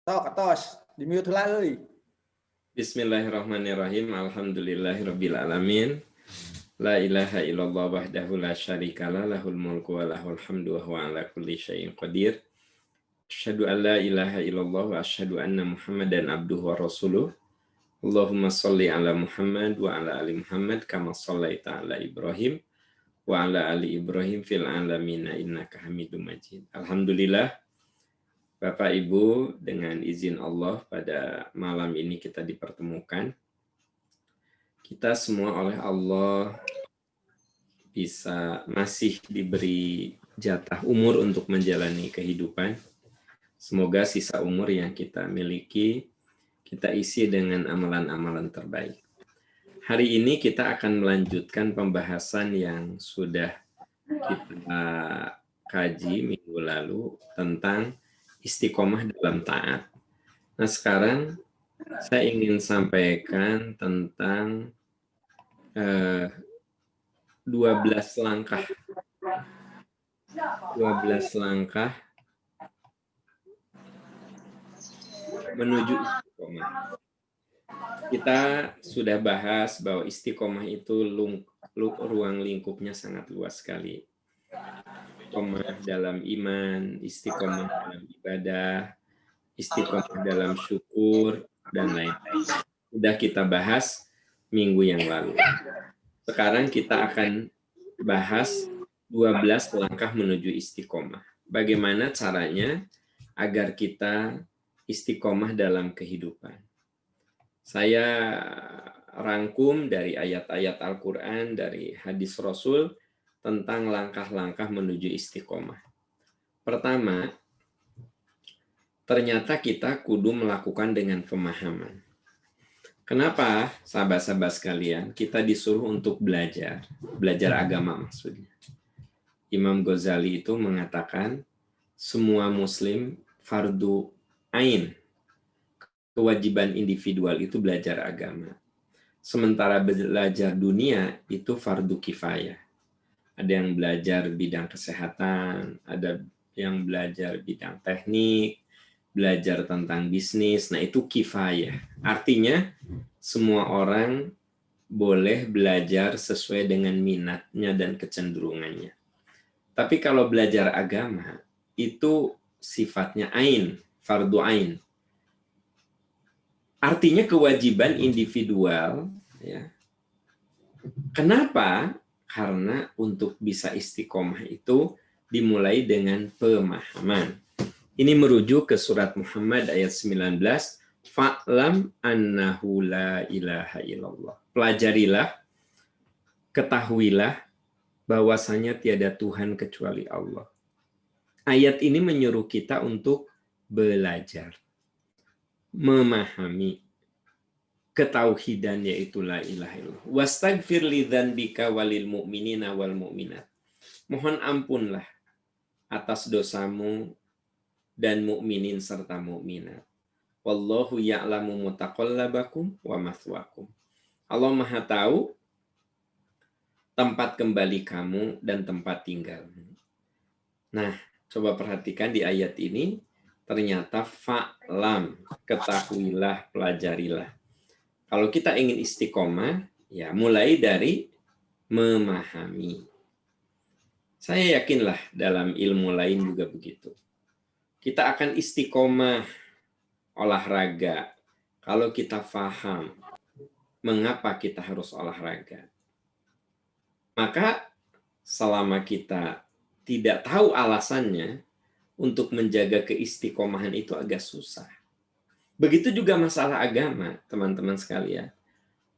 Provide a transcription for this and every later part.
Tos, di mute lah euy. Bismillahirrahmanirrahim. Alhamdulillahirabbil alamin. La ilaha illallah wahdahu la syarikalah lahul mulku wa lahul hamdu wa huwa ala kulli syai'in qadir. Asyhadu an la ilaha illallah wa asyhadu anna Muhammadan abduhu wa rasuluh. Allahumma shalli ala Muhammad wa ala ali Muhammad kama shallaita ala Ibrahim wa ala ali Ibrahim fil alamin innaka Hamidum Majid. Alhamdulillah. Bapak Ibu, dengan izin Allah pada malam ini kita dipertemukan. Kita semua oleh Allah bisa masih diberi jatah umur untuk menjalani kehidupan. Semoga sisa umur yang kita miliki, kita isi dengan amalan-amalan terbaik. Hari ini kita akan melanjutkan pembahasan yang sudah kita kaji minggu lalu tentang istiqomah dalam taat. Nah, sekarang saya ingin sampaikan tentang 12 langkah menuju istiqomah. Kita sudah bahas bahwa istiqomah itu ruang lingkupnya sangat luas sekali. Istiqomah dalam iman, istiqomah dalam ibadah, istiqomah dalam syukur, dan lain-lain. Sudah kita bahas minggu yang lalu. Sekarang kita akan bahas 12 langkah menuju istiqomah. Bagaimana caranya agar kita istiqomah dalam kehidupan. Saya rangkum dari ayat-ayat Al-Quran, dari hadis Rasul, tentang langkah-langkah menuju istiqomah. Pertama, ternyata kita kudu melakukan dengan pemahaman. Kenapa, sahabat-sahabat sekalian, kita disuruh untuk belajar agama maksudnya. Imam Ghazali itu mengatakan, semua muslim fardu ain, kewajiban individual itu belajar agama. Sementara belajar dunia itu fardu kifayah. Ada yang belajar bidang kesehatan, ada yang belajar bidang teknik, belajar tentang bisnis. Nah, itu kifayah. Artinya, semua orang boleh belajar sesuai dengan minatnya dan kecenderungannya. Tapi kalau belajar agama, itu sifatnya ain, fardu ain. Artinya kewajiban individual. Ya. Kenapa? Karena untuk bisa istiqomah itu dimulai dengan pemahaman. Ini merujuk ke surat Muhammad ayat 19, fa'lam annahu la ilaha illallah. Pelajarilah, ketahuilah bahwasanya tiada Tuhan kecuali Allah. Ayat ini menyuruh kita untuk belajar, memahami ketauhidan yaitu la ilaha illallah. Wastaghfir lidzanbika walil mu'minina wal mu'minat. Mohon ampunlah atas dosamu dan mukminin serta mukminat. Wallahu ya'lamu mutaqallabakum wa mathwakum. Allah Maha tahu tempat kembali kamu dan tempat tinggalmu. Nah, coba perhatikan di ayat ini, ternyata fa'lam, ketahuilah, pelajarilah. Kalau kita ingin istiqomah, ya mulai dari memahami. Saya yakinlah dalam ilmu lain juga begitu. Kita akan istiqomah olahraga kalau kita paham mengapa kita harus olahraga. Maka selama kita tidak tahu alasannya, untuk menjaga keistiqomahan itu agak susah. Begitu juga masalah agama, teman-teman sekalian.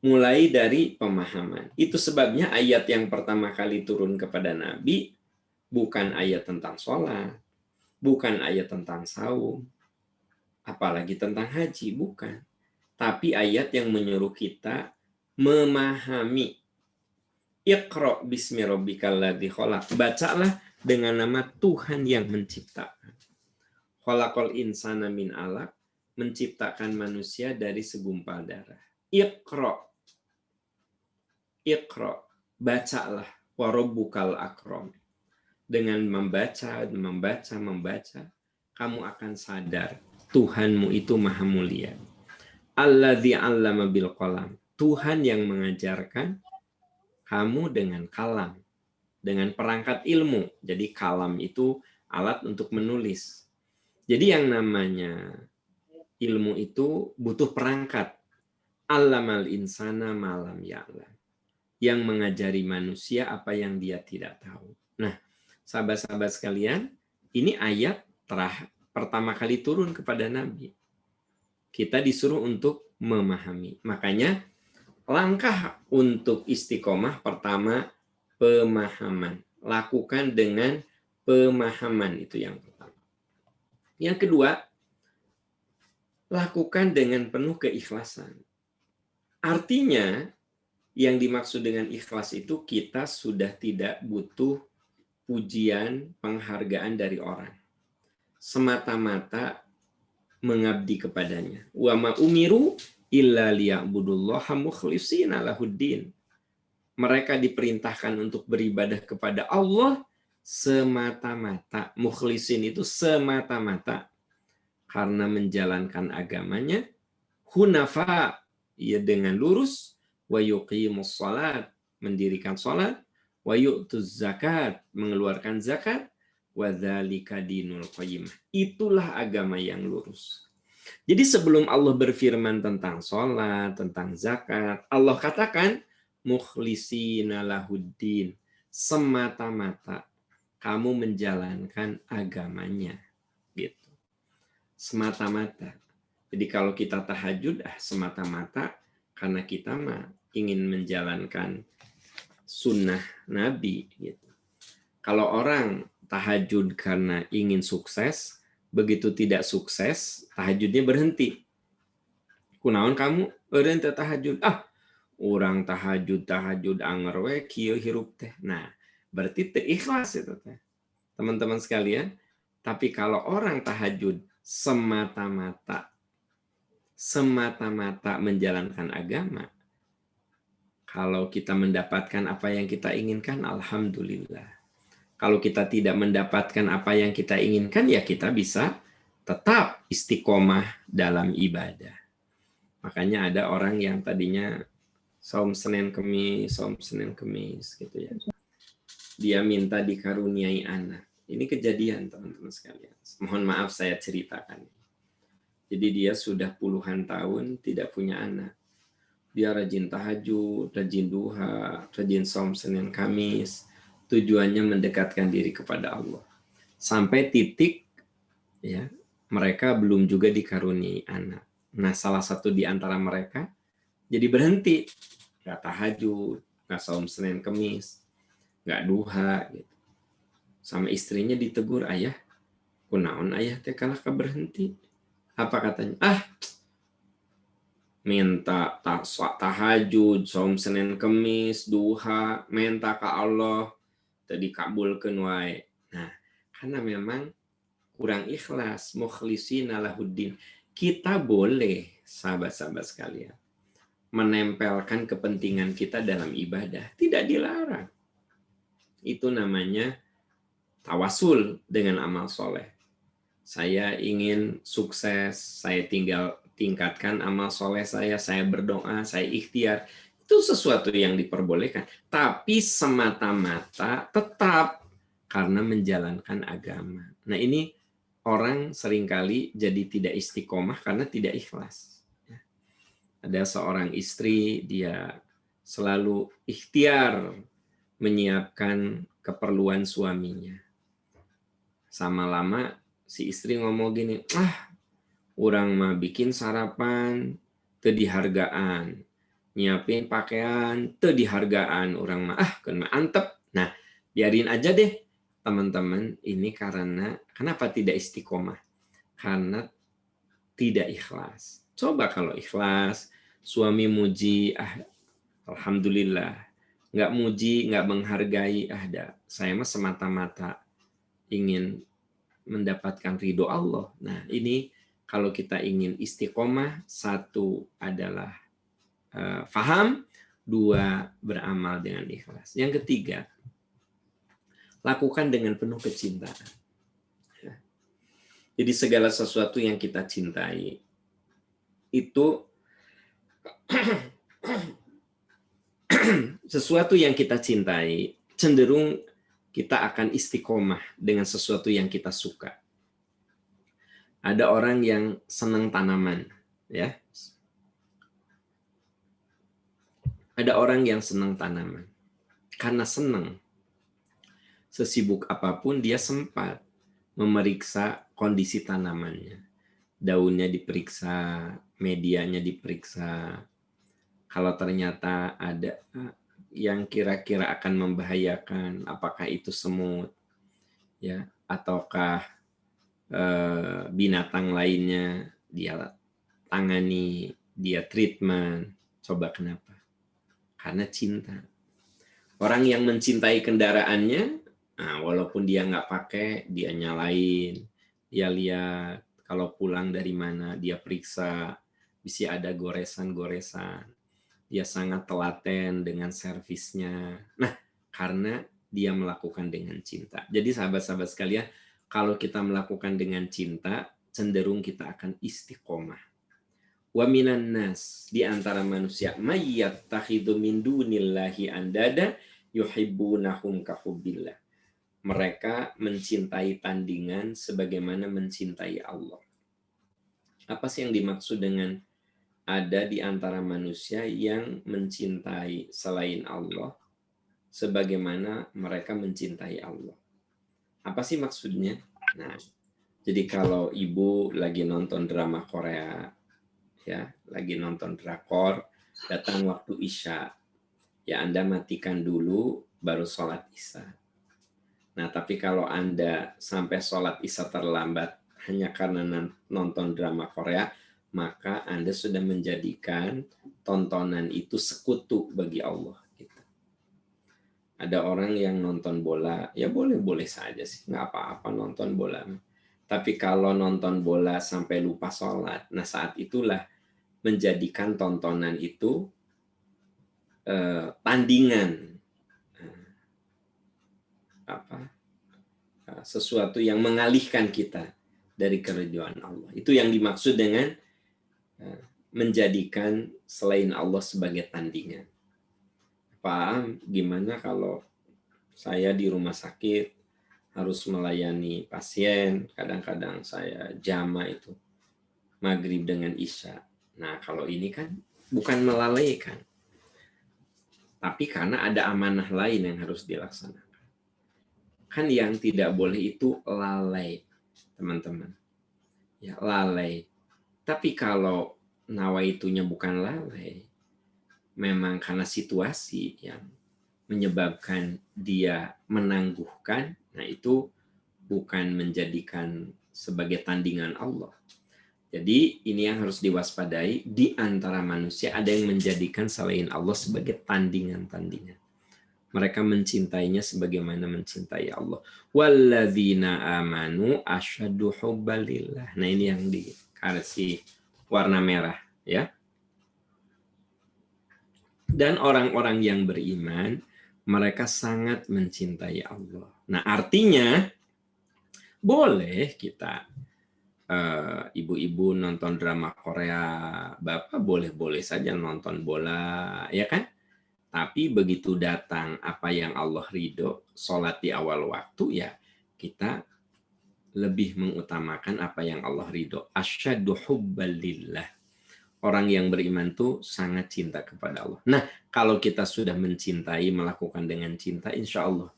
Mulai dari pemahaman. Itu sebabnya ayat yang pertama kali turun kepada Nabi bukan ayat tentang sholat, bukan ayat tentang saum, apalagi tentang haji, bukan. Tapi ayat yang menyuruh kita memahami. Iqra bismi rabbikal ladzi khalaq. Bacalah dengan nama Tuhan yang menciptakan. Khalaqal insana min 'alaq. Menciptakan manusia dari segumpal darah. Iqra. Iqra. Bacalah. Wa rabbukal akram. Dengan membaca, kamu akan sadar Tuhanmu itu maha mulia. Alladzi 'allama bil qalam. Tuhan yang mengajarkan kamu dengan kalam, dengan perangkat ilmu. Jadi kalam itu alat untuk menulis. Jadi yang namanya ilmu itu butuh perangkat. 'Allamal insana ma lam ya'lam. Yang mengajari manusia apa yang dia tidak tahu. Nah, sahabat-sahabat sekalian, ini ayat pertama kali turun kepada Nabi. Kita disuruh untuk memahami. Makanya langkah untuk istiqomah pertama pemahaman. Lakukan dengan pemahaman, itu yang pertama. Yang kedua, lakukan dengan penuh keikhlasan. Artinya, yang dimaksud dengan ikhlas itu kita sudah tidak butuh pujian, penghargaan dari orang. Semata-mata mengabdi kepadanya. Wa ma umiru illa liya'budullaha mukhlishina lahuddin. Mereka diperintahkan untuk beribadah kepada Allah semata-mata. Mukhlisin itu semata-mata karena menjalankan agamanya. Hunafa, ia dengan lurus. Wa yuqimus salat, mendirikan salat. Wa yu'tuz zakat, mengeluarkan zakat. Wadzalika dinul qayyimah. Itulah agama yang lurus. Jadi sebelum Allah berfirman tentang sholat, tentang zakat, Allah katakan mukhlisina lahuddin, semata-mata kamu menjalankan agamanya, gitu. Semata-mata. Jadi kalau kita tahajud, semata-mata karena kita ingin menjalankan sunnah Nabi, gitu. Kalau orang tahajud karena ingin sukses, begitu tidak sukses, tahajudnya berhenti. Kunaon kamu eureun teh tahajud? Orang tahajud anger we kieu hirup teh. Nah, berarti teu ikhlas itu teh. Teman-teman sekalian, tapi kalau orang tahajud semata-mata menjalankan agama, kalau kita mendapatkan apa yang kita inginkan, alhamdulillah. Kalau kita tidak mendapatkan apa yang kita inginkan, ya kita bisa tetap istiqomah dalam ibadah. Makanya ada orang yang tadinya saum Senin Kemis gitu ya. Dia minta dikaruniai anak. Ini kejadian teman-teman sekalian. Mohon maaf saya ceritakan. Jadi dia sudah puluhan tahun tidak punya anak. Dia rajin tahajud, rajin duha, rajin saum Senin Kamis. Tujuannya mendekatkan diri kepada Allah. Sampai titik ya, mereka belum juga dikaruniai anak. Nah, salah satu di antara mereka jadi berhenti. Nggak tahajud, nggak saum Senin Kemis, nggak duha. Gitu. Sama istrinya ditegur, ayah, kunaon ayah teh kalah berhenti. Apa katanya? Minta tahajud, saum Senin Kemis, duha, minta ke Allah, dikabulkeun wae. Nah, karena memang kurang ikhlas, mukhlishina lahuddin. Kita boleh, sahabat-sahabat sekalian, menempelkan kepentingan kita dalam ibadah, tidak dilarang. Itu namanya tawasul dengan amal soleh. Saya ingin sukses, saya tinggal tingkatkan amal soleh saya berdoa, saya ikhtiar. Itu sesuatu yang diperbolehkan. Tapi semata-mata tetap karena menjalankan agama. Nah ini orang seringkali jadi tidak istiqomah karena tidak ikhlas. Ada seorang istri, dia selalu ikhtiar menyiapkan keperluan suaminya. Sama lama si istri ngomong gini, urang mah bikin sarapan teu dihargaan, nyiapin pakaian teu dihargaan, urang mah keun mah antep. Nah, biarin aja deh teman-teman, ini karena kenapa tidak istiqomah? Karena tidak ikhlas. Coba kalau ikhlas, suami muji, alhamdulillah. Nggak muji, nggak menghargai, saya mah semata-mata ingin mendapatkan ridho Allah. Nah, ini kalau kita ingin istiqomah, satu adalah faham, dua beramal dengan ikhlas. Yang ketiga, lakukan dengan penuh kecintaan. Jadi segala sesuatu yang kita cintai itu sesuatu yang kita cintai cenderung kita akan istiqomah dengan sesuatu yang kita suka. Ada orang yang senang tanaman, ya. Ada orang yang senang tanaman. Karena senang, sesibuk apapun dia sempat memeriksa kondisi tanamannya. Daunnya diperiksa, medianya diperiksa. Kalau ternyata ada yang kira-kira akan membahayakan, apakah itu semut, ya, ataukah binatang lainnya, dia tangani, dia treatment. Coba kenapa? Karena cinta. Orang yang mencintai kendaraannya, nah, walaupun dia nggak pakai, dia nyalain, dia lihat kalau pulang dari mana, dia periksa, bisa ada goresan-goresan. Dia sangat telaten dengan servisnya. Nah, karena dia melakukan dengan cinta. Jadi sahabat-sahabat sekalian, kalau kita melakukan dengan cinta, cenderung kita akan istiqomah. Wa minan nas, di antara manusia, may yattakhidhu min dunillahi andada yuhibbunahum kahubbillah. Mereka mencintai tandingan sebagaimana mencintai Allah. Apa sih yang dimaksud dengan ada di antara manusia yang mencintai selain Allah sebagaimana mereka mencintai Allah? Apa sih maksudnya? Nah, jadi kalau ibu lagi nonton drama Korea, ya, lagi nonton drakor, datang waktu Isya, ya Anda matikan dulu baru sholat Isya. Nah, tapi kalau Anda sampai sholat Isya terlambat hanya karena nonton drama Korea, maka Anda sudah menjadikan tontonan itu sekutu bagi Allah. Gitu. Ada orang yang nonton bola, ya boleh-boleh saja sih, nggak apa-apa nonton bola. Tapi kalau nonton bola sampai lupa sholat, nah saat itulah menjadikan tontonan itu tandingan, sesuatu yang mengalihkan kita dari keridhaan Allah. Itu yang dimaksud dengan menjadikan selain Allah sebagai tandingan. Paham gimana kalau saya di rumah sakit harus melayani pasien, kadang-kadang saya jama itu maghrib dengan isya. Nah, kalau ini kan bukan melalaikan, tapi karena ada amanah lain yang harus dilaksanakan. Kan yang tidak boleh itu lalai, teman-teman. Ya, lalai. Tapi kalau nawaitunya bukan lalai, memang karena situasi yang menyebabkan dia menangguhkan, nah itu bukan menjadikan sebagai tandingan Allah. Jadi ini yang harus diwaspadai, di antara manusia ada yang menjadikan selain Allah sebagai tandingan-tandingan. Mereka mencintainya sebagaimana mencintai Allah. Walladzina amanu asyaddu hubbalillah. Nah ini yang dikasih warna merah, ya. Dan orang-orang yang beriman, mereka sangat mencintai Allah. Nah artinya boleh kita ibu-ibu nonton drama Korea, bapak boleh-boleh saja nonton bola, ya kan? Tapi begitu datang apa yang Allah ridho, sholat di awal waktu, ya kita lebih mengutamakan apa yang Allah ridho. Asyaddu hubbalillah. Orang yang beriman tuh sangat cinta kepada Allah. Nah, kalau kita sudah mencintai, melakukan dengan cinta, insya Allah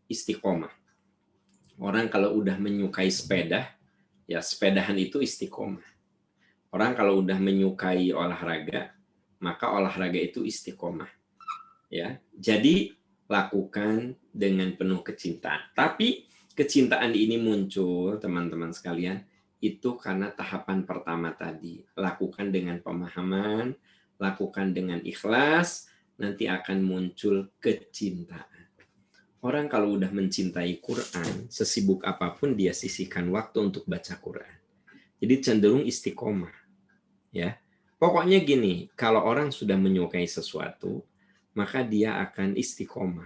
istiqomah. Orang kalau udah menyukai sepeda, ya sepedahan itu istiqomah. Orang kalau udah menyukai olahraga, maka olahraga itu istiqomah. Ya, jadi lakukan dengan penuh kecintaan. Tapi kecintaan ini muncul, teman-teman sekalian, itu karena tahapan pertama tadi. Lakukan dengan pemahaman, lakukan dengan ikhlas, nanti akan muncul kecintaan. Orang kalau udah mencintai Quran, sesibuk apapun dia sisihkan waktu untuk baca Quran. Jadi cenderung istiqomah. Ya. Pokoknya gini, kalau orang sudah menyukai sesuatu, maka dia akan istiqomah.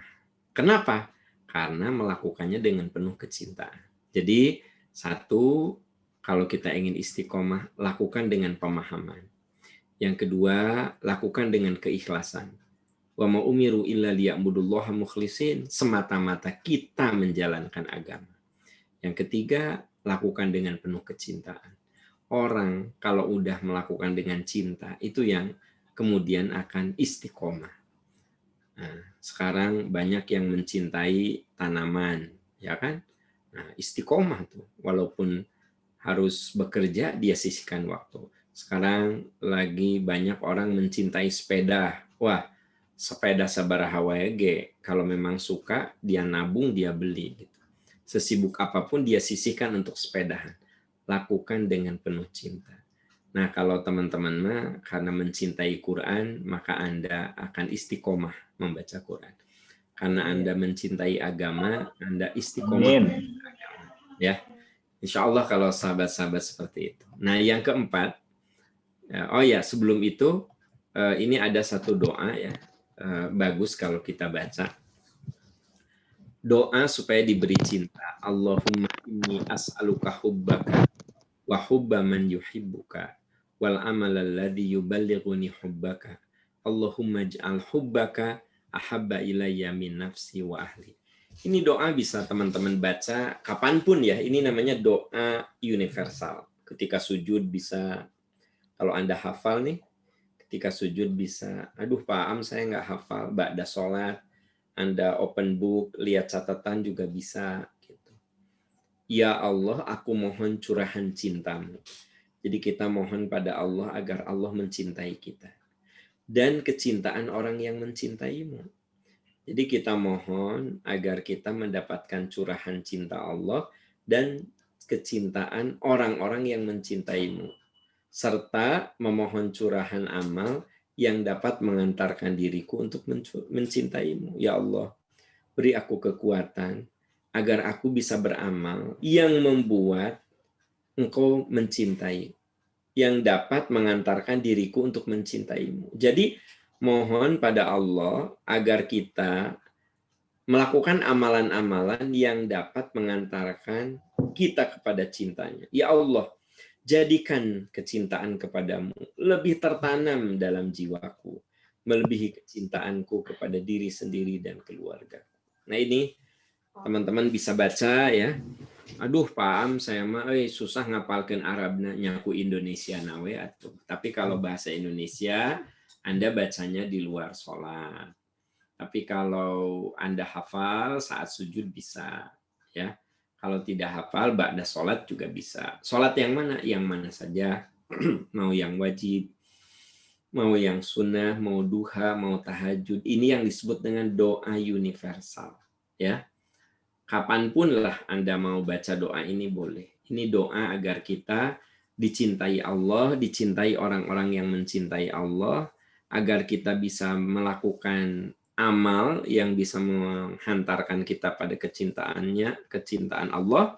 Kenapa? Karena melakukannya dengan penuh kecintaan. Jadi Satu, kalau kita ingin istiqomah, lakukan dengan pemahaman. Yang kedua, lakukan dengan keikhlasan. Wa ma umiru illa liya'budullaha mukhlisin, semata-mata kita menjalankan agama. Yang ketiga, lakukan dengan penuh kecintaan. Orang kalau udah melakukan dengan cinta, itu yang kemudian akan istiqomah. Nah, sekarang banyak yang mencintai tanaman, ya kan? Nah, istiqomah tuh, walaupun harus bekerja, dia sisihkan waktu. Sekarang lagi banyak orang mencintai sepeda. Wah, sepeda sabaraha wae ge, kalau memang suka, dia nabung, dia beli. Gitu. Sesibuk apapun dia sisihkan untuk sepedahan. Lakukan dengan penuh cinta. Nah, kalau teman-teman mah karena mencintai Quran, maka Anda akan istiqomah membaca Quran. Karena Anda mencintai agama, Anda istiqomah Amin. agama. Ya, insya Allah kalau sahabat-sahabat seperti itu. Nah, yang keempat, oh ya, sebelum itu, ini ada satu doa ya, bagus kalau kita baca. Doa supaya diberi cinta. Allahumma inni as'aluka hubbaka wa hubba man yuhibbuka wal amal alladhi yuballighuni hubbaka. Allahumma ij'al hubbaka ahabba ilayya min nafsi wa ahli. Ini doa bisa teman-teman baca kapanpun ya. Ini namanya doa universal. Ketika sujud bisa, kalau Anda hafal nih, ketika sujud bisa, aduh Pak Am saya nggak hafal, ba'da sholat, Anda open book, lihat catatan juga bisa. Gitu. Ya Allah, aku mohon curahan cintamu. Jadi kita mohon pada Allah agar Allah mencintai kita. Dan kecintaan orang yang mencintaimu. Jadi kita mohon agar kita mendapatkan curahan cinta Allah dan kecintaan orang-orang yang mencintaimu. Serta memohon curahan amal yang dapat mengantarkan diriku untuk mencintaimu. Ya Allah, beri aku kekuatan agar aku bisa beramal yang membuat engkau mencintai, yang dapat mengantarkan diriku untuk mencintaimu. Jadi mohon pada Allah agar kita melakukan amalan-amalan yang dapat mengantarkan kita kepada cintanya. Ya Allah, jadikan kecintaan kepadamu lebih tertanam dalam jiwaku, melebihi kecintaanku kepada diri sendiri dan keluarga. Nah ini teman-teman bisa baca ya. Aduh Pak Am, saya mah susah ngapalkeun Arabna nyaku Indonesia nawe atuh. Tapi kalau bahasa Indonesia Anda bacanya di luar sholat. Tapi kalau Anda hafal saat sujud bisa ya. Kalau tidak hafal ba'da sholat juga bisa. Sholat yang mana? Yang mana saja. Mau yang wajib, mau yang sunnah, mau duha, mau tahajud. Ini yang disebut dengan doa universal. Ya. Kapanpun lah Anda mau baca doa ini boleh. Ini doa agar kita dicintai Allah, dicintai orang-orang yang mencintai Allah, agar kita bisa melakukan amal yang bisa menghantarkan kita pada kecintaan Allah,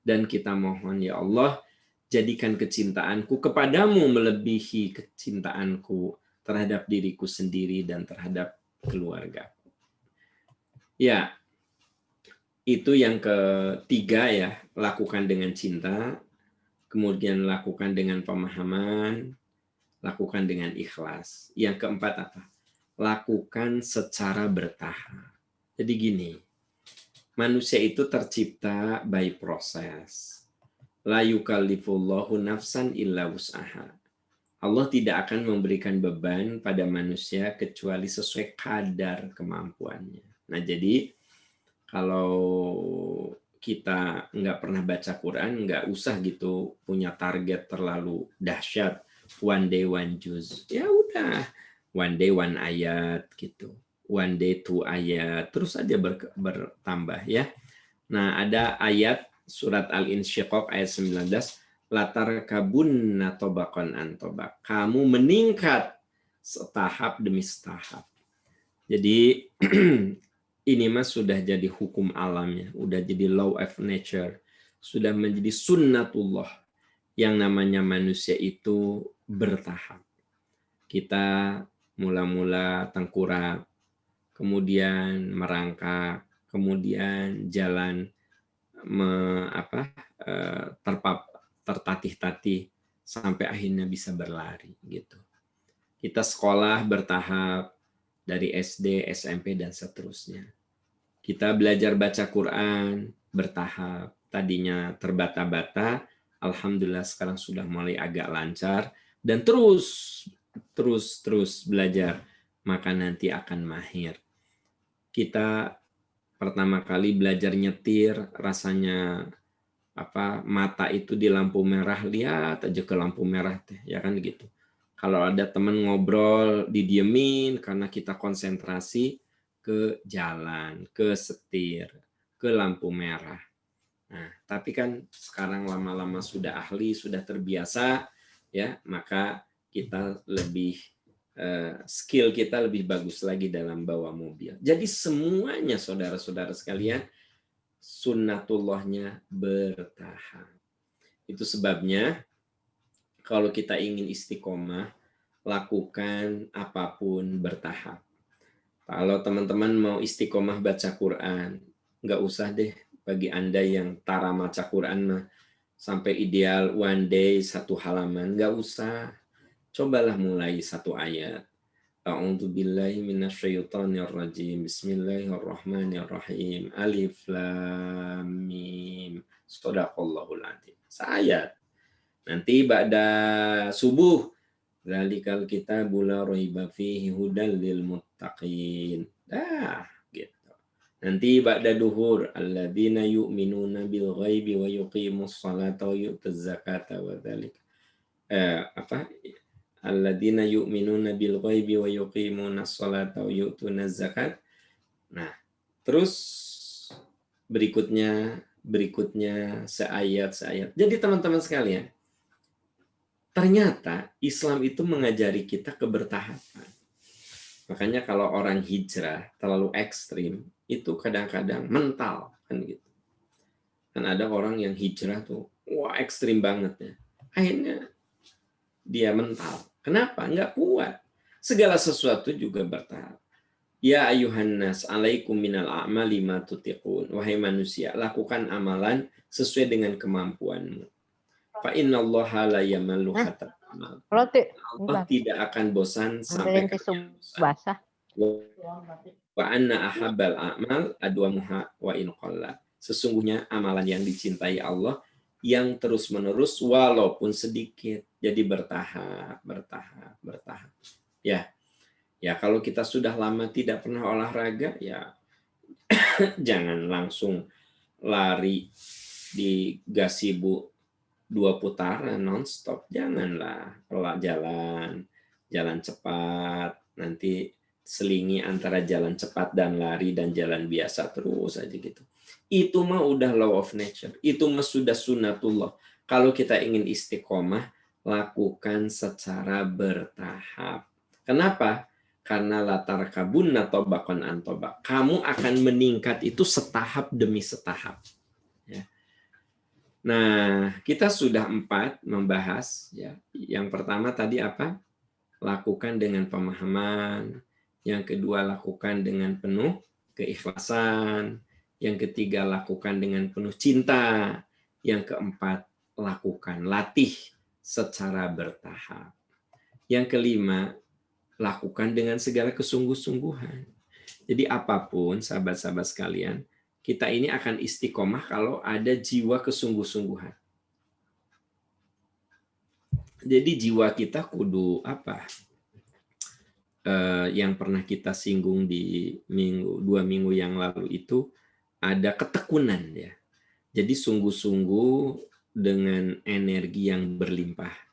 dan kita mohon ya Allah, jadikan kecintaanku kepadamu melebihi kecintaanku terhadap diriku sendiri dan terhadap keluarga. Ya, itu yang ketiga ya, lakukan dengan cinta, kemudian lakukan dengan pemahaman, lakukan dengan ikhlas. Yang keempat apa? Lakukan secara bertahap. Jadi gini, manusia itu tercipta by proses. La yukallifullahu nafsan illa wus'aha. Allah tidak akan memberikan beban pada manusia kecuali sesuai kadar kemampuannya. Nah jadi kalau kita nggak pernah baca Quran, nggak usah gitu punya target terlalu dahsyat. One day one juz. Ya udah, one day one ayat gitu. One day two ayat. Terus aja bertambah ya. Nah ada ayat surat Al-Insyiqaq ayat 19. Latar kabunna tobakon antobak. Kamu meningkat setahap demi setahap. Jadi ini mas sudah jadi hukum alamnya, udah jadi law of nature, sudah menjadi sunnatullah. Yang namanya manusia itu bertahap. Kita mula-mula tengkurap, kemudian merangkak, kemudian jalan tertatih-tatih sampai akhirnya bisa berlari gitu. Kita sekolah bertahap dari SD, SMP dan seterusnya. Kita belajar baca Quran bertahap. Tadinya terbata-bata, alhamdulillah sekarang sudah mulai agak lancar dan terus belajar, maka nanti akan mahir. Kita pertama kali belajar nyetir, rasanya mata itu di lampu merah, lihat aja ke lampu merah teh, ya kan gitu. Kalau ada teman ngobrol didiemin karena kita konsentrasi ke jalan, ke setir, ke lampu merah. Nah, tapi kan sekarang lama-lama sudah ahli, sudah terbiasa, ya, maka kita lebih skill kita lebih bagus lagi dalam bawa mobil. Jadi semuanya saudara-saudara sekalian, sunnatullahnya bertahap. Itu sebabnya kalau kita ingin istiqomah, lakukan apapun bertahap. Kalau teman-teman mau istiqomah baca Quran, nggak usah deh bagi Anda yang tara baca Quran mah sampai ideal one day 1 halaman, nggak usah. Cobalah mulai 1 ayat. A'udzu billahi minasyaitonir rajim. Bismillahirrahmanirrahim. Alif lam mim. Shadaqallahul adzim. Seayat. Nanti ba'da subuh, dzalikal kitabul la raiba fihi hudal lil muttaqin. Gitu. Nanti ba'da duhur, alladzina yu'minuna bil ghaibi wa yuqimus salata wa yu'tuz zakata wa dzalik. Alladzina yu'minuna bil ghaibi wa yuqimunas salata wa yu'tunaz zakat. Nah, terus berikutnya seayat. Jadi teman-teman sekalian, ternyata Islam itu mengajari kita kebertahapan. Makanya kalau orang hijrah terlalu ekstrim, itu kadang-kadang mental kan gitu. Kan ada orang yang hijrah tuh, wah ekstrim banget ya. Akhirnya dia mental. Kenapa? Enggak kuat. Segala sesuatu juga bertahap. Ya ayuhan nas, alaikum minal a'mali ma tutiqun. Wahai manusia, lakukan amalan sesuai dengan kemampuanmu. Fa innallaha la yamallu hatta tamal. Allah tidak akan bosan sampai kalian bosan. basah. Wa anna ahabbal a'mal adwamuha wa in qalla. Sesungguhnya amalan yang dicintai Allah yang terus-menerus walaupun sedikit. Jadi bertahap. Ya. Ya, kalau kita sudah lama tidak pernah olahraga, ya jangan langsung lari di gazebo 2 putaran nonstop. Janganlah. Jalan cepat. Nanti selingi antara jalan cepat dan lari dan jalan biasa terus aja gitu. Itu mah udah law of nature. Itu mah sudah sunnatullah. Kalau kita ingin istiqomah, lakukan secara bertahap. Kenapa? Karena latar kabun atau bakon antobak. Kamu akan meningkat itu setahap demi setahap. Ya. Nah, kita sudah 4 membahas. Ya. Yang pertama tadi apa? Lakukan dengan pemahaman. Yang kedua, lakukan dengan penuh keikhlasan. Yang ketiga, lakukan dengan penuh cinta. Yang keempat, lakukan, latih secara bertahap. Yang kelima, lakukan dengan segala kesungguh-sungguhan. Jadi apapun, sahabat-sahabat sekalian, kita ini akan istiqomah kalau ada jiwa kesungguh-sungguhan. Jadi jiwa kita kudu apa? Yang pernah kita singgung di 2 minggu yang lalu itu ada ketekunan ya. Jadi sungguh-sungguh dengan energi yang berlimpah.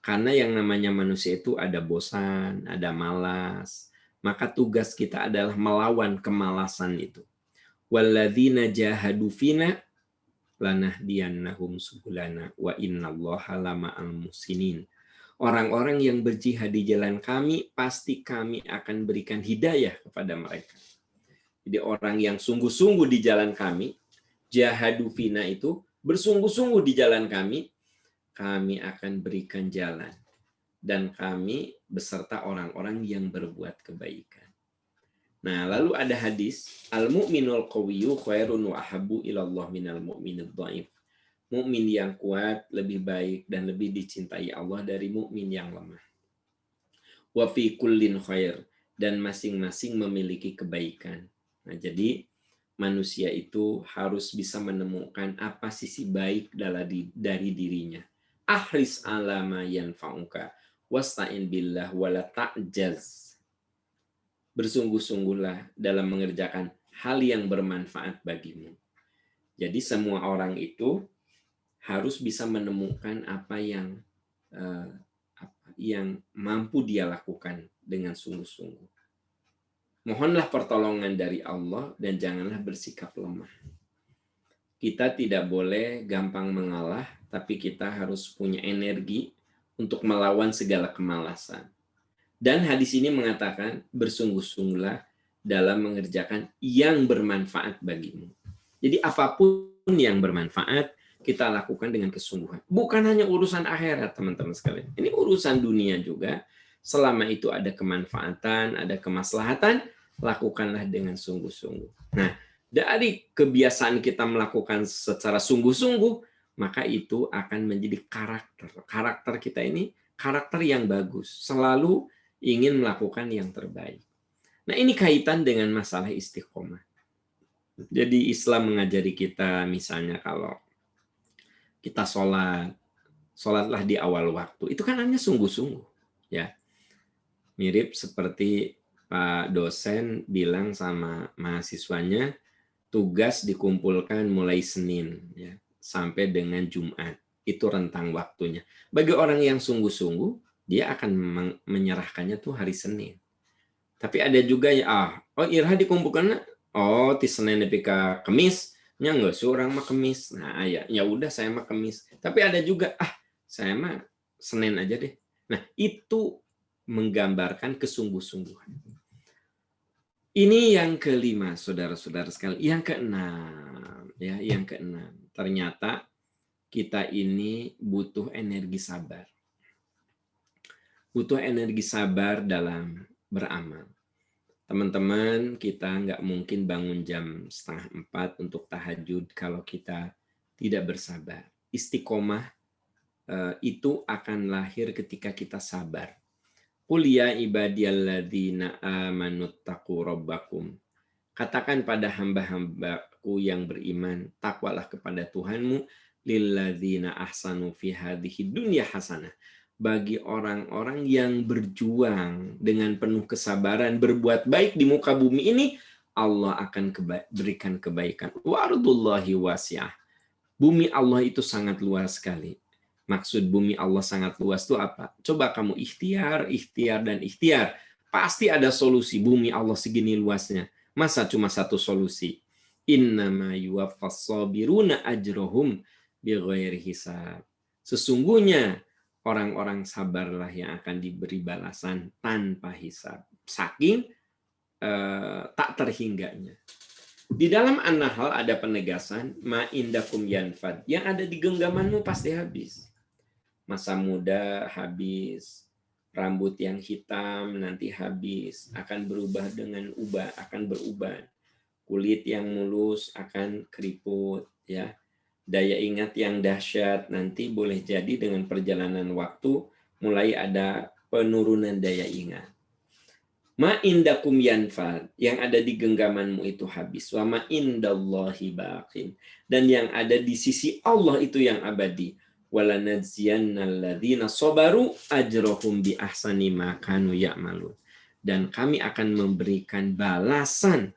Karena yang namanya manusia itu ada bosan, ada malas. Maka tugas kita adalah melawan kemalasan itu. Walladzina jahadu fina lanahdiyannahum subulana wa innallaha lama'al muhsinin. Orang-orang yang berjihad di jalan kami, pasti kami akan berikan hidayah kepada mereka. Jadi orang yang sungguh-sungguh di jalan kami, jahadu fina itu, bersungguh-sungguh di jalan kami akan berikan jalan. Dan kami beserta orang-orang yang berbuat kebaikan. Nah, lalu ada hadis, al-mu'minul qawiyyu khairun wa ahabbu ilallah minal mu'minid dhaif. Mukmin yang kuat lebih baik dan lebih dicintai Allah dari mukmin yang lemah. Wa fi kullin khair, dan masing-masing memiliki kebaikan. Nah, jadi manusia itu harus bisa menemukan apa sisi baik dari dirinya. Ahris ala ma yanfa'uka wasta'in billah wala ta'jaz. Bersungguh-sungguhlah dalam mengerjakan hal yang bermanfaat bagimu. Jadi semua orang itu harus bisa menemukan apa yang mampu dia lakukan dengan sungguh-sungguh. Mohonlah pertolongan dari Allah dan janganlah bersikap lemah. Kita tidak boleh gampang mengalah, tapi kita harus punya energi untuk melawan segala kemalasan. Dan hadis ini mengatakan, bersungguh-sungguhlah dalam mengerjakan yang bermanfaat bagimu. Jadi apapun yang bermanfaat, kita lakukan dengan kesungguhan. Bukan hanya urusan akhirat, teman-teman sekalian. Ini urusan dunia juga. Selama itu ada kemanfaatan, ada kemaslahatan, lakukanlah dengan sungguh-sungguh. Nah, dari kebiasaan kita melakukan secara sungguh-sungguh, maka itu akan menjadi karakter. Karakter kita ini karakter yang bagus. Selalu ingin melakukan yang terbaik. Nah, ini kaitan dengan masalah istiqomah. Jadi Islam mengajari kita misalnya kalau kita sholatlah di awal waktu. Itu kan hanya sungguh-sungguh, ya. Mirip seperti Pak dosen bilang sama mahasiswanya, tugas dikumpulkan mulai Senin, ya, sampai dengan Jumat. Itu rentang waktunya. Bagi orang yang sungguh-sungguh, dia akan menyerahkannya tuh hari Senin. Tapi ada juga ya, irha dikumpulkan, ti Senin pika Kemis, nya nggak seorang mah Kemis. Nah, ya udah saya mah Kemis. Tapi ada juga, saya mah Senin aja deh. Nah, itu menggambarkan kesungguh-sungguhan. Ini yang kelima, saudara-saudara sekalian. Yang keenam, ternyata kita ini butuh energi sabar. Butuh energi sabar dalam beramal. Teman-teman, kita nggak mungkin bangun jam 3:30 untuk tahajud kalau kita tidak bersabar. Istiqomah itu akan lahir ketika kita sabar. Qul ya ibadiyalladzina amanu taqu rabbakum. Katakan pada hamba-hambaku yang beriman, takwalah kepada Tuhanmu, lilladzina ahsanu fi hadhihi dunya hasanah. Bagi orang-orang yang berjuang dengan penuh kesabaran, berbuat baik di muka bumi ini, Allah akan berikan kebaikan. Wa ardullahi wasi'ah. Bumi Allah itu sangat luas sekali. Maksud bumi Allah sangat luas itu apa? Coba kamu ikhtiar, dan ikhtiar. Pasti ada solusi. Bumi Allah segini luasnya. Masa cuma satu solusi? Innama yuwaffas sabiruna ajrohum bighairi hisab. Sesungguhnya orang-orang sabarlah yang akan diberi balasan tanpa hisab. Saking tak terhingganya. Di dalam An-Nahl ada penegasan, ma indakum yanfad. Yang ada di genggamanmu pasti habis. Masa muda habis, rambut yang hitam nanti habis, akan berubah dengan akan berubah. Kulit yang mulus akan keriput, ya. Daya ingat yang dahsyat nanti boleh jadi dengan perjalanan waktu mulai ada penurunan daya ingat. Ma indakum yanfad, yang ada di genggamanmu itu habis. Wa ma indallahi baqin, dan yang ada di sisi Allah itu yang abadi. Walanadziyannalladzina sabaru ajrohum bi ahsani ma kanu ya'malun. Dan kami akan memberikan balasan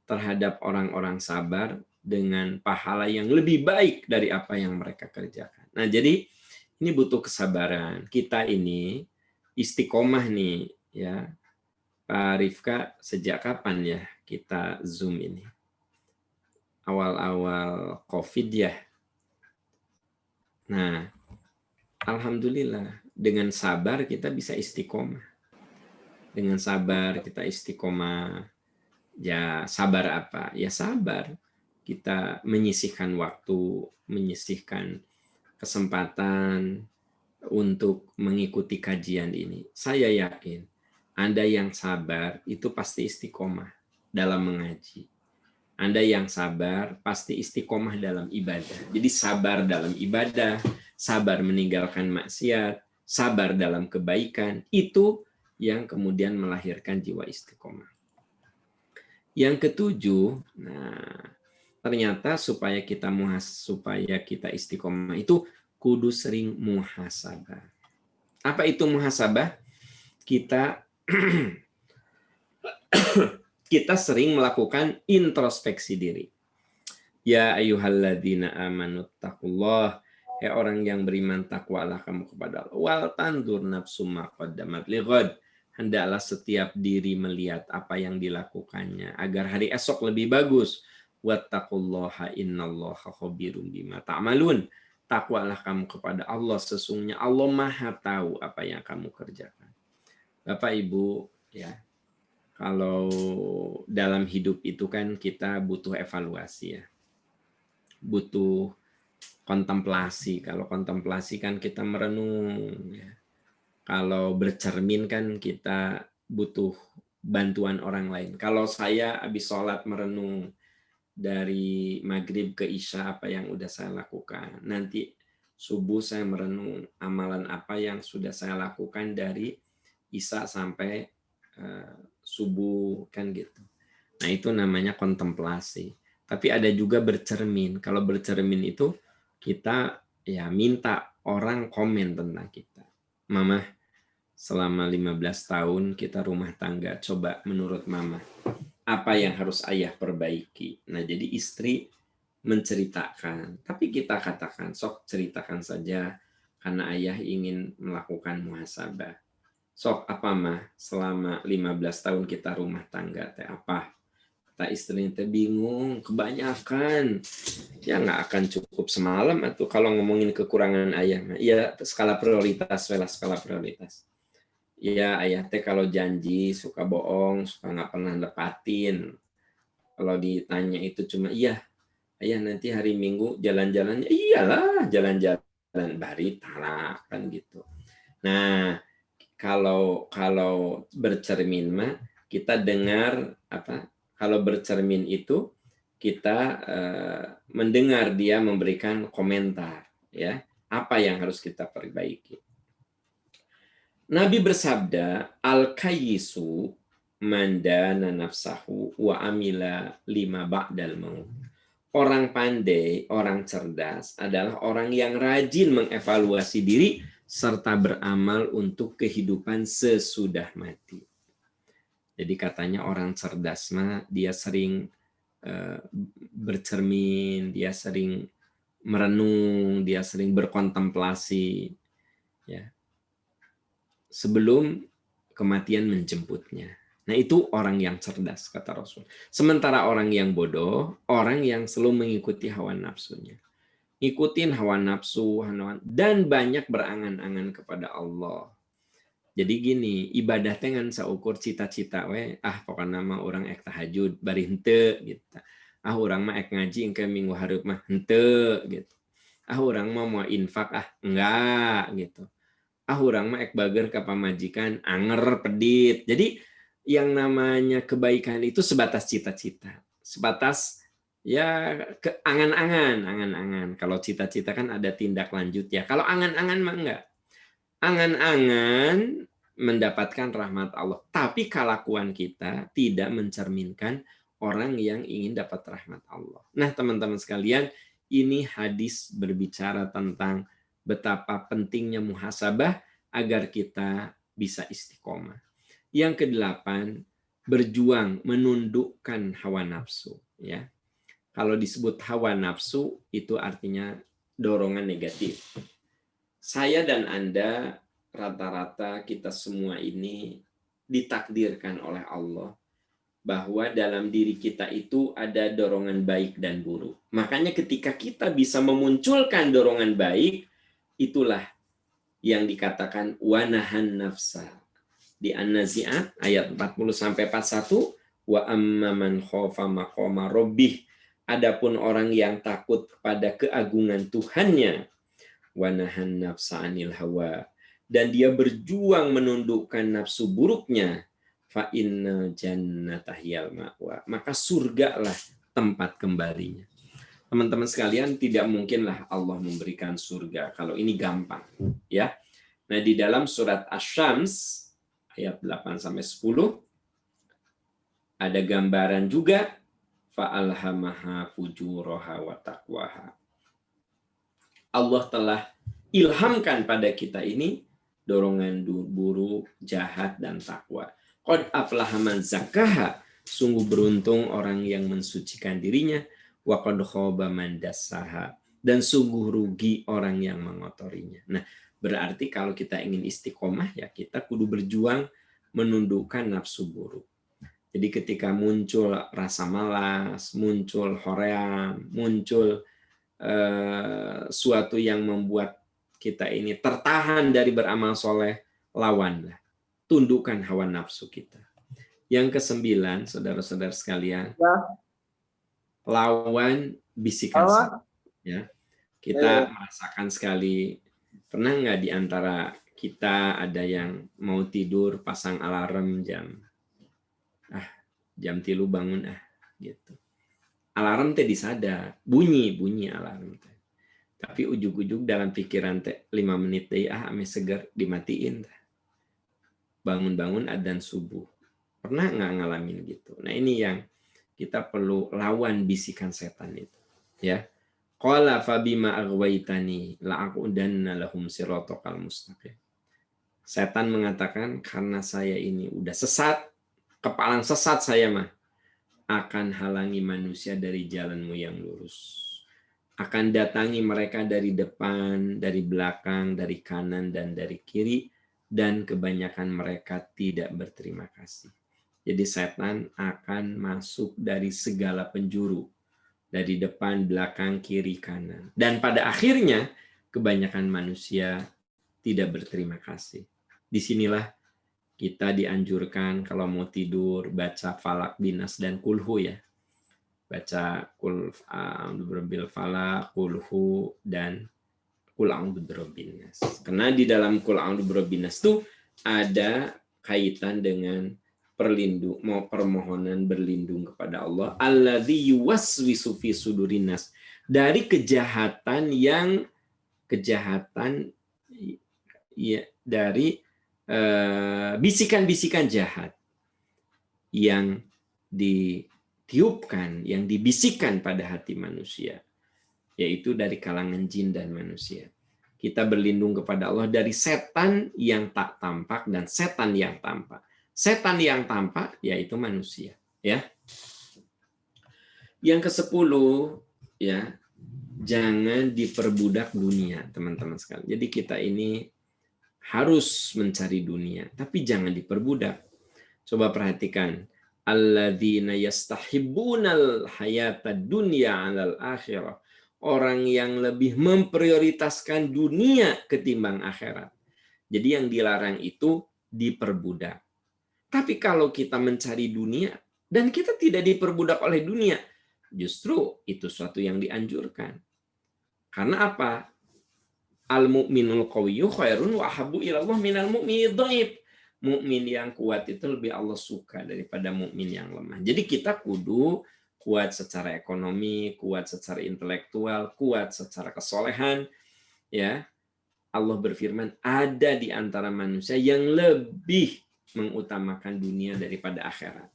terhadap orang-orang sabar dengan pahala yang lebih baik dari apa yang mereka kerjakan. Nah, jadi ini butuh kesabaran. Kita ini istiqomah nih, ya. Pak Rifka, sejak kapan ya kita Zoom ini? Awal-awal COVID ya. Nah, alhamdulillah dengan sabar kita bisa istiqomah. Dengan sabar kita istiqomah. Ya, sabar apa? Ya sabar. Kita menyisihkan waktu, menyisihkan kesempatan untuk mengikuti kajian ini. Saya yakin Anda yang sabar itu pasti istiqomah. dalam mengaji. Anda yang sabar pasti istiqomah dalam ibadah. Jadi sabar dalam ibadah, sabar meninggalkan maksiat, sabar dalam kebaikan, itu yang kemudian melahirkan jiwa istiqomah. Yang ketujuh, nah ternyata supaya kita istiqomah itu kudu sering muhasabah. Apa itu muhasabah? Kita kita sering melakukan introspeksi diri. Ya ayyuhalladzina amanu taqullah, ya orang yang beriman, takwalah kamu kepada Allah. Wal tandur nafsu ma qaddamat lighad. Hendaklah setiap diri melihat apa yang dilakukannya agar hari esok lebih bagus. Wattaqullaha innallaha khabirum bima ta'malun. Takwalah kamu kepada Allah, sesungguhnya Allah Maha tahu apa yang kamu kerjakan. Bapak Ibu, ya. Kalau dalam hidup itu kan kita butuh evaluasi ya. Butuh kontemplasi. Kalau kontemplasi kan kita merenung ya. Kalau bercermin kan kita butuh bantuan orang lain. Kalau saya habis sholat merenung dari maghrib ke isya apa yang udah saya lakukan. Nanti subuh saya merenung amalan apa yang sudah saya lakukan dari isya sampai subuh kan gitu. Nah itu namanya kontemplasi. Tapi ada juga bercermin. Kalau bercermin itu kita ya minta orang komen tentang kita. Mama, selama 15 tahun kita rumah tangga, coba menurut Mama, apa yang harus ayah perbaiki? Nah, jadi istri menceritakan, tapi kita katakan, sok ceritakan saja, karena ayah ingin melakukan muhasabah. Sok apa mah, selama 15 tahun kita rumah tangga, teh apa? Kata istrinya teh bingung, kebanyakan. Ya nggak akan cukup semalam atau kalau ngomongin kekurangan ayah. Iya, skala prioritas, skala prioritas. Iya, ayah teh kalau janji suka bohong, suka nggak pernah nepatin. Kalau ditanya itu cuma iya, ayah nanti hari Minggu jalan-jalannya, iyalah jalan-jalan bari talak kan gitu. Nah, kalau bercermin mah kita dengar apa? Kalau bercermin itu kita mendengar dia memberikan komentar, ya apa yang harus kita perbaiki. Nabi bersabda, al-kayyisu mandana nafsahu wa amila lima ba'dal maut. Orang pandai, orang cerdas adalah orang yang rajin mengevaluasi diri serta beramal untuk kehidupan sesudah mati. Jadi katanya orang cerdas mah dia sering bercermin, dia sering merenung, dia sering berkontemplasi, ya, sebelum kematian menjemputnya. Nah itu orang yang cerdas kata Rasul. Sementara orang yang bodoh, orang yang selalu mengikuti hawa nafsunya. Ikutin hawa nafsu, dan banyak berangan-angan kepada Allah. Jadi gini, ibadah teh ngan saukur cita-cita we, pokoknya mah orang ek tahajud bari henteu gitu. Orang mah ek ngaji engke minggu hareup mah henteu gitu. Orang mah mau infak enggak gitu. Orang mah ek bager ka pamajikan anger pedit. Jadi yang namanya kebaikan itu sebatas cita-cita. Sebatas ya angan-angan. Kalau cita-cita kan ada tindak lanjut ya. Kalau angan-angan mah enggak. Angan-angan mendapatkan rahmat Allah, tapi kelakuan kita tidak mencerminkan orang yang ingin dapat rahmat Allah. Nah, teman-teman sekalian, ini hadis berbicara tentang betapa pentingnya muhasabah agar kita bisa istiqomah. Yang kedelapan, berjuang menundukkan hawa nafsu. Ya, kalau disebut hawa nafsu itu artinya dorongan negatif. Saya dan Anda, rata-rata kita semua ini ditakdirkan oleh Allah bahwa dalam diri kita itu ada dorongan baik dan buruk. Makanya ketika kita bisa memunculkan dorongan baik, itulah yang dikatakan wanahan nafsa. Di An-Nazi'at ayat 40-41, wa amman khafa maqama rabbih. Adapun orang yang takut kepada keagungan Tuhannya, wanahan nafsa anil hawa, dan dia berjuang menundukkan nafsu buruknya, fa inna jannata hiyal ma'wa, maka surgalah tempat kembalinya. Teman-teman sekalian, tidak mungkinlah Allah memberikan surga kalau ini gampang, ya. Nah, di dalam surat Asy-Syams ayat 8 sampai 10 ada gambaran juga fa'alhamaha fujuraha wa taqwaha. Allah telah ilhamkan pada kita ini dorongan buruk, jahat, dan takwa. Qad aflaha man zakkaha, sungguh beruntung orang yang mensucikan dirinya, wa qad khaba man dassaha, dan sungguh rugi orang yang mengotorinya. Nah, berarti kalau kita ingin istiqomah, ya kita kudu berjuang menundukkan nafsu buruk. Jadi ketika muncul rasa malas, muncul hoream, muncul suatu yang membuat kita ini tertahan dari beramal soleh, lawanlah. Tundukkan hawa nafsu kita. Yang ke-9, saudara-saudara sekalian, lawan bisikan setan. Ya. Kita merasakan sekali, pernah nggak di antara kita ada yang mau tidur pasang alarm jam 3 bangun gitu. Alarm teh disada, bunyi alarm teh. Tapi ujug-ujug dalam pikiran teh 5 menit teh ame seger dimatiin. Bangun-bangun adzan subuh. Pernah nggak ngalamin gitu? Nah, ini yang kita perlu lawan bisikan setan itu, ya. Qala fabima aghwaytani la'aqudanna lahum siratal mustaqim. Setan mengatakan, karena saya ini udah sesat, kepalang sesat saya mah, akan halangi manusia dari jalanmu yang lurus. Akan datangi mereka dari depan, dari belakang, dari kanan, dan dari kiri, dan kebanyakan mereka tidak berterima kasih. Jadi setan akan masuk dari segala penjuru, dari depan, belakang, kiri, kanan. Dan pada akhirnya, kebanyakan manusia tidak berterima kasih. Disinilah kita dianjurkan kalau mau tidur, baca Falak, Binas, dan Kulhu, ya. Baca kul a'udzu birabbil falaq, kulhu, dan kul a'udzu birabbin nas. Karena di dalam kul a'udzu birabbin nas itu ada kaitan dengan permohonan berlindung kepada Allah, alladzi yuwaswisu fi sudurin nas, dari kejahatan ya, dari bisikan-bisikan jahat yang ditiupkan, yang dibisikkan pada hati manusia, yaitu dari kalangan jin dan manusia. Kita berlindung kepada Allah dari setan yang tak tampak dan setan yang tampak. Setan yang tampak yaitu manusia, ya. Yang ke-10, ya, jangan diperbudak dunia, teman-teman sekalian. Jadi kita ini harus mencari dunia, tapi jangan diperbudak. Coba perhatikan, alladzina yastahibbunal hayatad dunya 'alal akhirah. Orang yang lebih memprioritaskan dunia ketimbang akhirat. Jadi yang dilarang itu diperbudak. Tapi kalau kita mencari dunia dan kita tidak diperbudak oleh dunia, justru itu suatu yang dianjurkan. Karena apa? Al-mu'minul qawiyyu khairun wa ahabbu ilallah minal mu'minid dhaif. Mukmin yang kuat itu lebih Allah suka daripada mukmin yang lemah. Jadi kita kudu kuat secara ekonomi, kuat secara intelektual, kuat secara kesolehan, ya. Allah berfirman, ada di antara manusia yang lebih mengutamakan dunia daripada akhirat.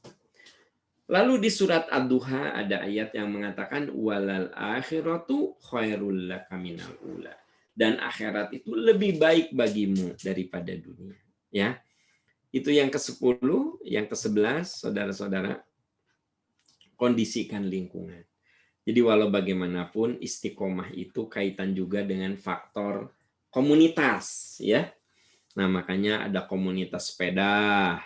Lalu di surat Ad-Duha ada ayat yang mengatakan walal akhiratu khairul laka minal ula. Dan akhirat itu lebih baik bagimu daripada dunia, ya. Itu yang ke-10, yang ke-11, saudara-saudara, kondisikan lingkungan. Jadi walau bagaimanapun istiqomah itu kaitan juga dengan faktor komunitas, ya. Nah, makanya ada komunitas sepeda,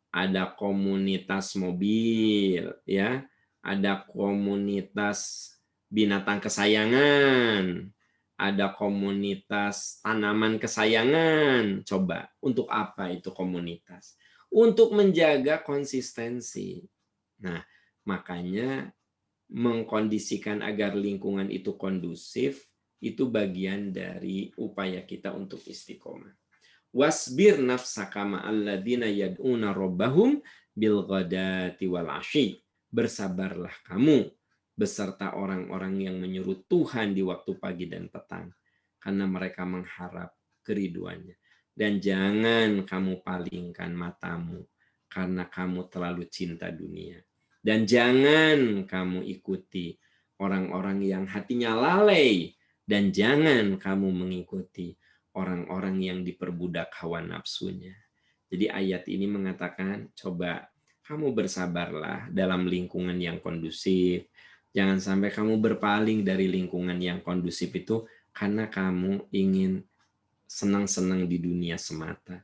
ada komunitas mobil, ya. Ada komunitas binatang kesayangan, ada komunitas tanaman kesayangan. Coba, untuk apa itu komunitas? Untuk menjaga konsistensi. Nah, makanya mengkondisikan agar lingkungan itu kondusif, itu bagian dari upaya kita untuk istiqomah. Wasbir nafsaka ma'alladzina yad'una rabbahum bil ghadati wal 'ashyi. Bersabarlah kamu beserta orang-orang yang menyuruh Tuhan di waktu pagi dan petang, karena mereka mengharap keriduannya. Dan jangan kamu palingkan matamu karena kamu terlalu cinta dunia. Dan jangan kamu ikuti orang-orang yang hatinya lalai, dan jangan kamu mengikuti orang-orang yang diperbudak hawa nafsunya. Jadi ayat ini mengatakan, coba kamu bersabarlah dalam lingkungan yang kondusif. Jangan sampai kamu berpaling dari lingkungan yang kondusif itu karena kamu ingin senang-senang di dunia semata.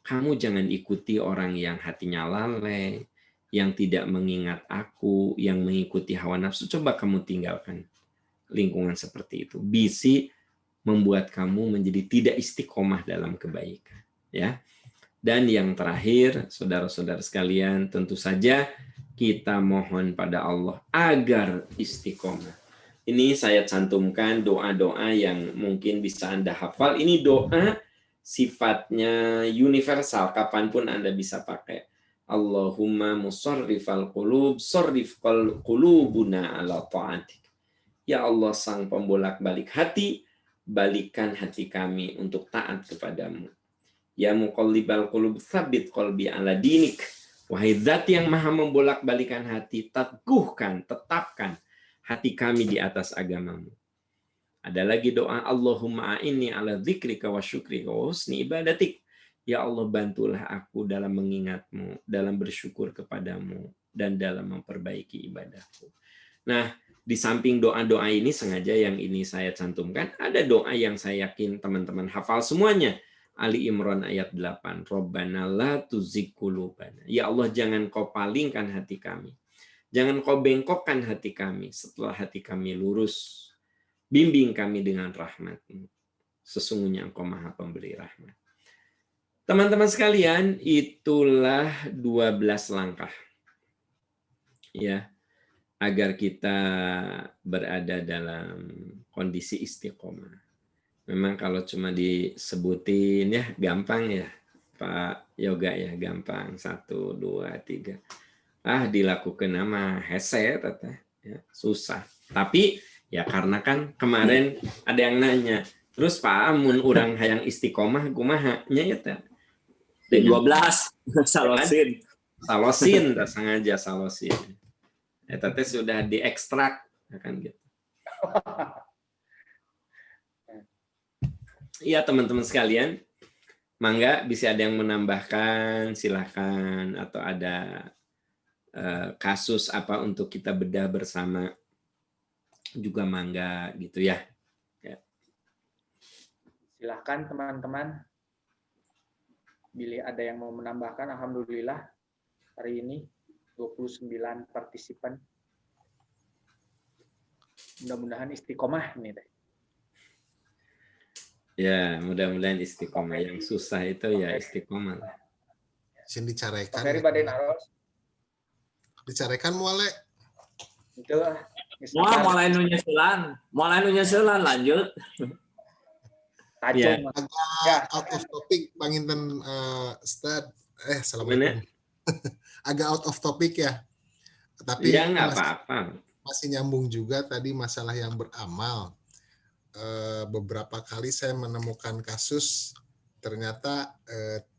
Kamu jangan ikuti orang yang hatinya lalai, yang tidak mengingat aku, yang mengikuti hawa nafsu. Coba kamu tinggalkan lingkungan seperti itu. Bisi membuat kamu menjadi tidak istiqomah dalam kebaikan. Ya. Dan yang terakhir, saudara-saudara sekalian, tentu saja kita mohon pada Allah agar istiqomah. Ini saya cantumkan doa-doa yang mungkin bisa Anda hafal. Ini doa sifatnya universal, kapanpun Anda bisa pakai. Allahumma musarrifal qulub, sarrif qulubuna ala ta'atik. Ya Allah, sang pembolak-balik hati, balikkan hati kami untuk taat kepadamu. Ya muqallibal qulub, tsabit qalbi ala dinik. Wahai zat yang maha membolak-balikan hati, teguhkan, tetapkan hati kami di atas agamamu. Ada lagi doa, Allahumma a'inni ala dzikrika wa syukrika wa husni ibadatik. Ya Allah, bantulah aku dalam mengingatmu, dalam bersyukur kepadamu, dan dalam memperbaiki ibadahku. Nah, di samping doa-doa ini, sengaja yang ini saya cantumkan, ada doa yang saya yakin teman-teman hafal semuanya. Ali Imran ayat 8. Rabbana la tuzigh qulubana. Ya Allah, jangan kau palingkan hati kami. Jangan kau bengkokkan hati kami setelah hati kami lurus. Bimbing kami dengan rahmat-Mu. Sesungguhnya Engkau Maha Pemberi rahmat. Teman-teman sekalian, itulah 12 langkah. Ya, agar kita berada dalam kondisi istiqomah. Memang kalau cuma disebutin ya gampang ya, Pak Yoga ya, gampang. 1, 2, 3. Dilakukan nama hese teteh ya, susah. Tapi ya karena kan kemarin ada yang nanya, terus Pak Amun orang hayang istiqomah kumaha nya ya teh. 12 salosin. Salosin, sengaja salosin. Ya teteh sudah diekstrak kan gitu. Iya teman-teman sekalian, mangga bisa ada yang menambahkan, silakan, atau ada kasus apa untuk kita bedah bersama juga mangga gitu ya. Silahkan teman-teman. Bila ada yang mau menambahkan, alhamdulillah hari ini 29 partisipan. Mudah-mudahan istiqomah ini deh. Ya, mudah-mudahan istiqomah. Yang susah itu ya istiqomah. Sini dicarekan. Dari Baden Aros. Dicarekan muale. Itu Mulai nunya selan lanjut. Tajam. Agak out of topic panginten Ustad. Assalamualaikum. Agak out of topic ya. Tapi ya nggak apa-apa. Masih nyambung juga tadi masalah yang beramal. Beberapa kali saya menemukan kasus ternyata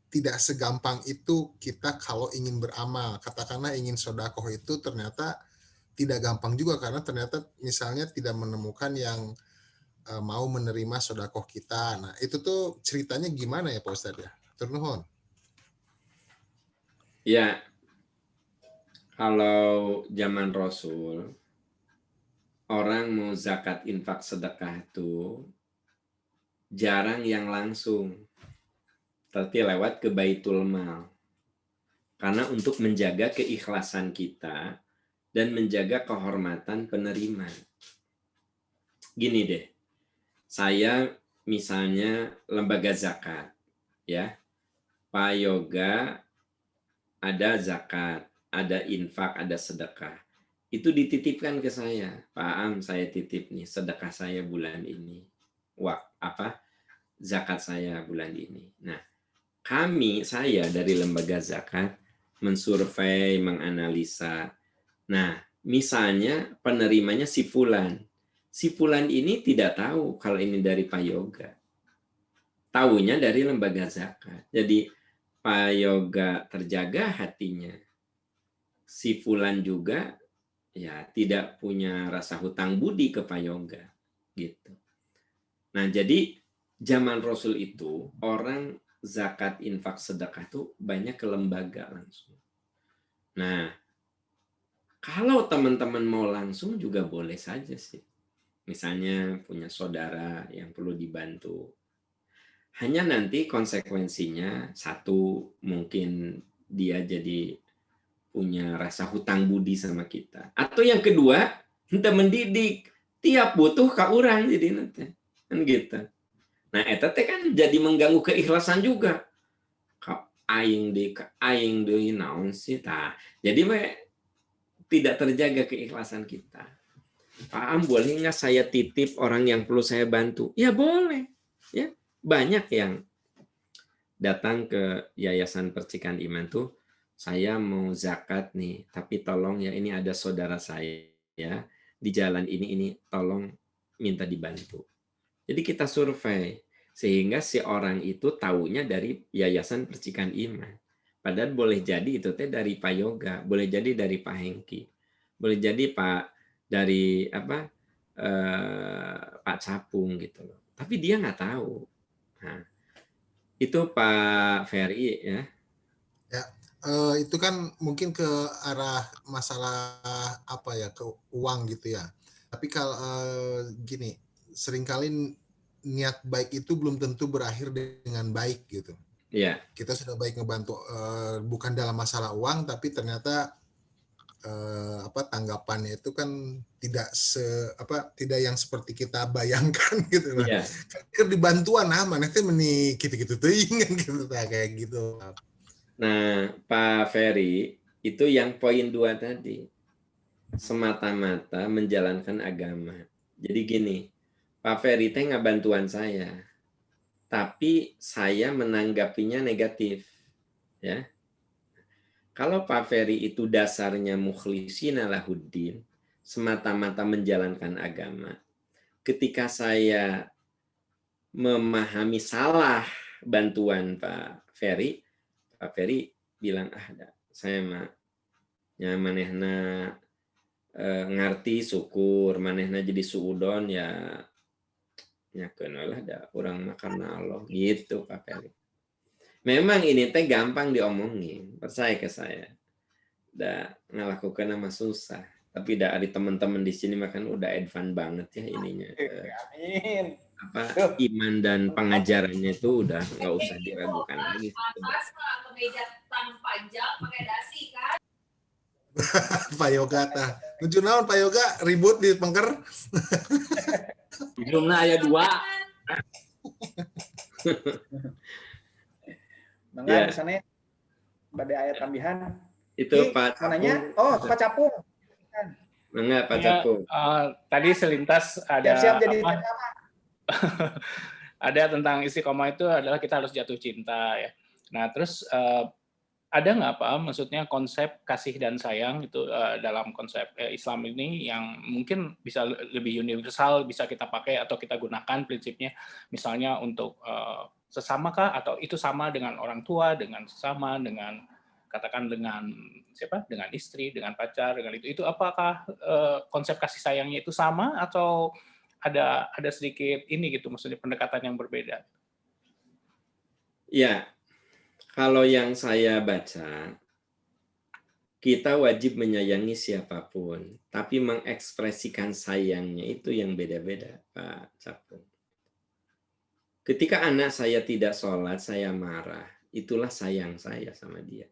tidak segampang itu kita kalau ingin beramal. Katakanlah ingin sedekah itu ternyata tidak gampang juga karena ternyata misalnya tidak menemukan yang mau menerima sedekah kita. Nah, itu tuh ceritanya gimana ya Pak Ustadz ya? Turnuhun. Ya, kalau zaman Rasul, orang mau zakat, infak, sedekah itu jarang yang langsung, tapi lewat ke Baitul Mal. Karena untuk menjaga keikhlasan kita dan menjaga kehormatan penerima. Gini deh, saya misalnya lembaga zakat, ya, Pak Yoga ada zakat, ada infak, ada sedekah. Itu dititipkan ke saya, Pak Am, saya titip nih sedekah saya bulan ini, zakat saya bulan ini. Nah, saya dari lembaga zakat mensurvei, menganalisa. Nah, misalnya penerimanya si Fulan. Si Fulan ini tidak tahu kalau ini dari Pak Yoga. Taunya dari lembaga zakat. Jadi Pak Yoga terjaga hatinya. Si Fulan juga ya tidak punya rasa hutang budi ke Pak Yoga. Gitu. Nah, jadi zaman Rasul itu orang zakat, infak, sedekah itu banyak ke lembaga langsung. Nah, kalau teman-teman mau langsung juga boleh saja sih. Misalnya punya saudara yang perlu dibantu. Hanya nanti konsekuensinya, satu, mungkin dia jadi punya rasa hutang budi sama kita. Atau yang kedua, kita mendidik. Tiap butuh ke orang jadi nanti. Kan gitu. Nah, eta teh kan jadi mengganggu keikhlasan juga. Aing deui naon sih tah. Jadi tidak terjaga keikhlasan kita. Pak Am, boleh nggak saya titip orang yang perlu saya bantu? Ya boleh. Ya, banyak yang datang ke Yayasan Percikan Iman tuh, saya mau zakat nih, tapi tolong ya ini ada saudara saya ya di jalan ini tolong minta dibantu. Jadi kita survei sehingga si orang itu taunya dari Yayasan Percikan Iman. Padahal boleh jadi itu teh dari Pak Yoga, boleh jadi dari Pak Hengki, boleh jadi dari Pak Capung gitu loh. Tapi dia nggak tahu. Nah, itu Pak Ferry ya. Ya, itu kan mungkin ke arah masalah apa ya, ke uang gitu ya. Tapi kalau gini, seringkali niat baik itu belum tentu berakhir dengan baik gitu. Iya. Kita sudah baik ngebantu bukan dalam masalah uang, tapi ternyata tanggapannya itu kan tidak yang seperti kita bayangkan gitu lah. Iya. Kan dibantuan mana teh meni gitu-gitu teuing gitu kayak gitu. Nah, Pak Ferry itu yang poin 2 tadi. Semata-mata menjalankan agama. Jadi gini, Pak Ferry teh nggak bantuan saya, tapi saya menanggapinya negatif, ya. Kalau Pak Ferry itu dasarnya mukhlisina lahuddin, semata-mata menjalankan agama. Ketika saya memahami salah bantuan Pak Ferry bilang saya mah manehna ngarti syukur, manehna jadi suudon ya kenal ada orang makan Allah gitu Pak Ferry. Memang ini teh gampang diomongin, percaya ke saya. Da ngelakukan nama susah, tapi dari teman-teman di sini makan udah advance banget ya ininya. Amin. Iman dan pengajarannya itu udah nggak usah diragukan lagi. Pak Yoga tah. Lucu naon Pak Yoga ribut di pengker. Jumlah aya 2. Mangga Ya. misalnya pada ayat tambahan Itu Pak mananya? Oh, Pak Capung. Enggak, Pak Ya, Capung. tadi selintas ada Siap-siap jadi apa? TKA. Ada tentang istiqomah itu adalah kita harus jatuh cinta ya. Nah, terus ada nggak Pak, maksudnya konsep kasih dan sayang itu dalam konsep Islam ini yang mungkin bisa lebih universal, bisa kita pakai atau kita gunakan prinsipnya, misalnya untuk sesama kah, atau itu sama dengan orang tua, dengan sesama, dengan katakan dengan siapa, dengan istri, dengan pacar, dengan itu apakah konsep kasih sayangnya itu sama atau ada sedikit ini gitu, maksudnya pendekatan yang berbeda? Ya, kalau yang saya baca, kita wajib menyayangi siapapun, tapi mengekspresikan sayangnya itu yang beda-beda, Pak Capung. Ketika anak saya tidak sholat, saya marah. Itulah sayang saya sama dia.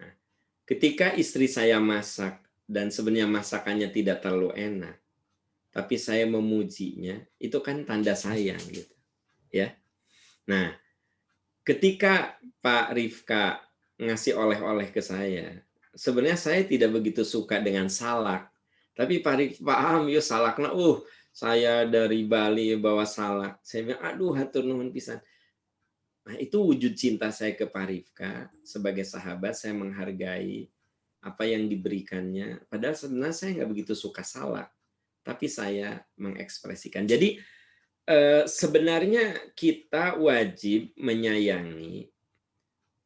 Nah, ketika istri saya masak, dan sebenarnya masakannya tidak terlalu enak, tapi saya memujinya, itu kan tanda sayang gitu. Ya. Nah, ketika Pak Rifka ngasih oleh-oleh ke saya, sebenarnya saya tidak begitu suka dengan salak. Tapi Pak Am, yuk salakna, saya dari Bali bawa salak. Saya bilang, aduh hatur nuhun pisan. Nah, itu wujud cinta saya ke Pak Rifka. Sebagai sahabat, saya menghargai apa yang diberikannya. Padahal sebenarnya saya nggak begitu suka salak, tapi saya mengekspresikan. Jadi sebenarnya kita wajib menyayangi,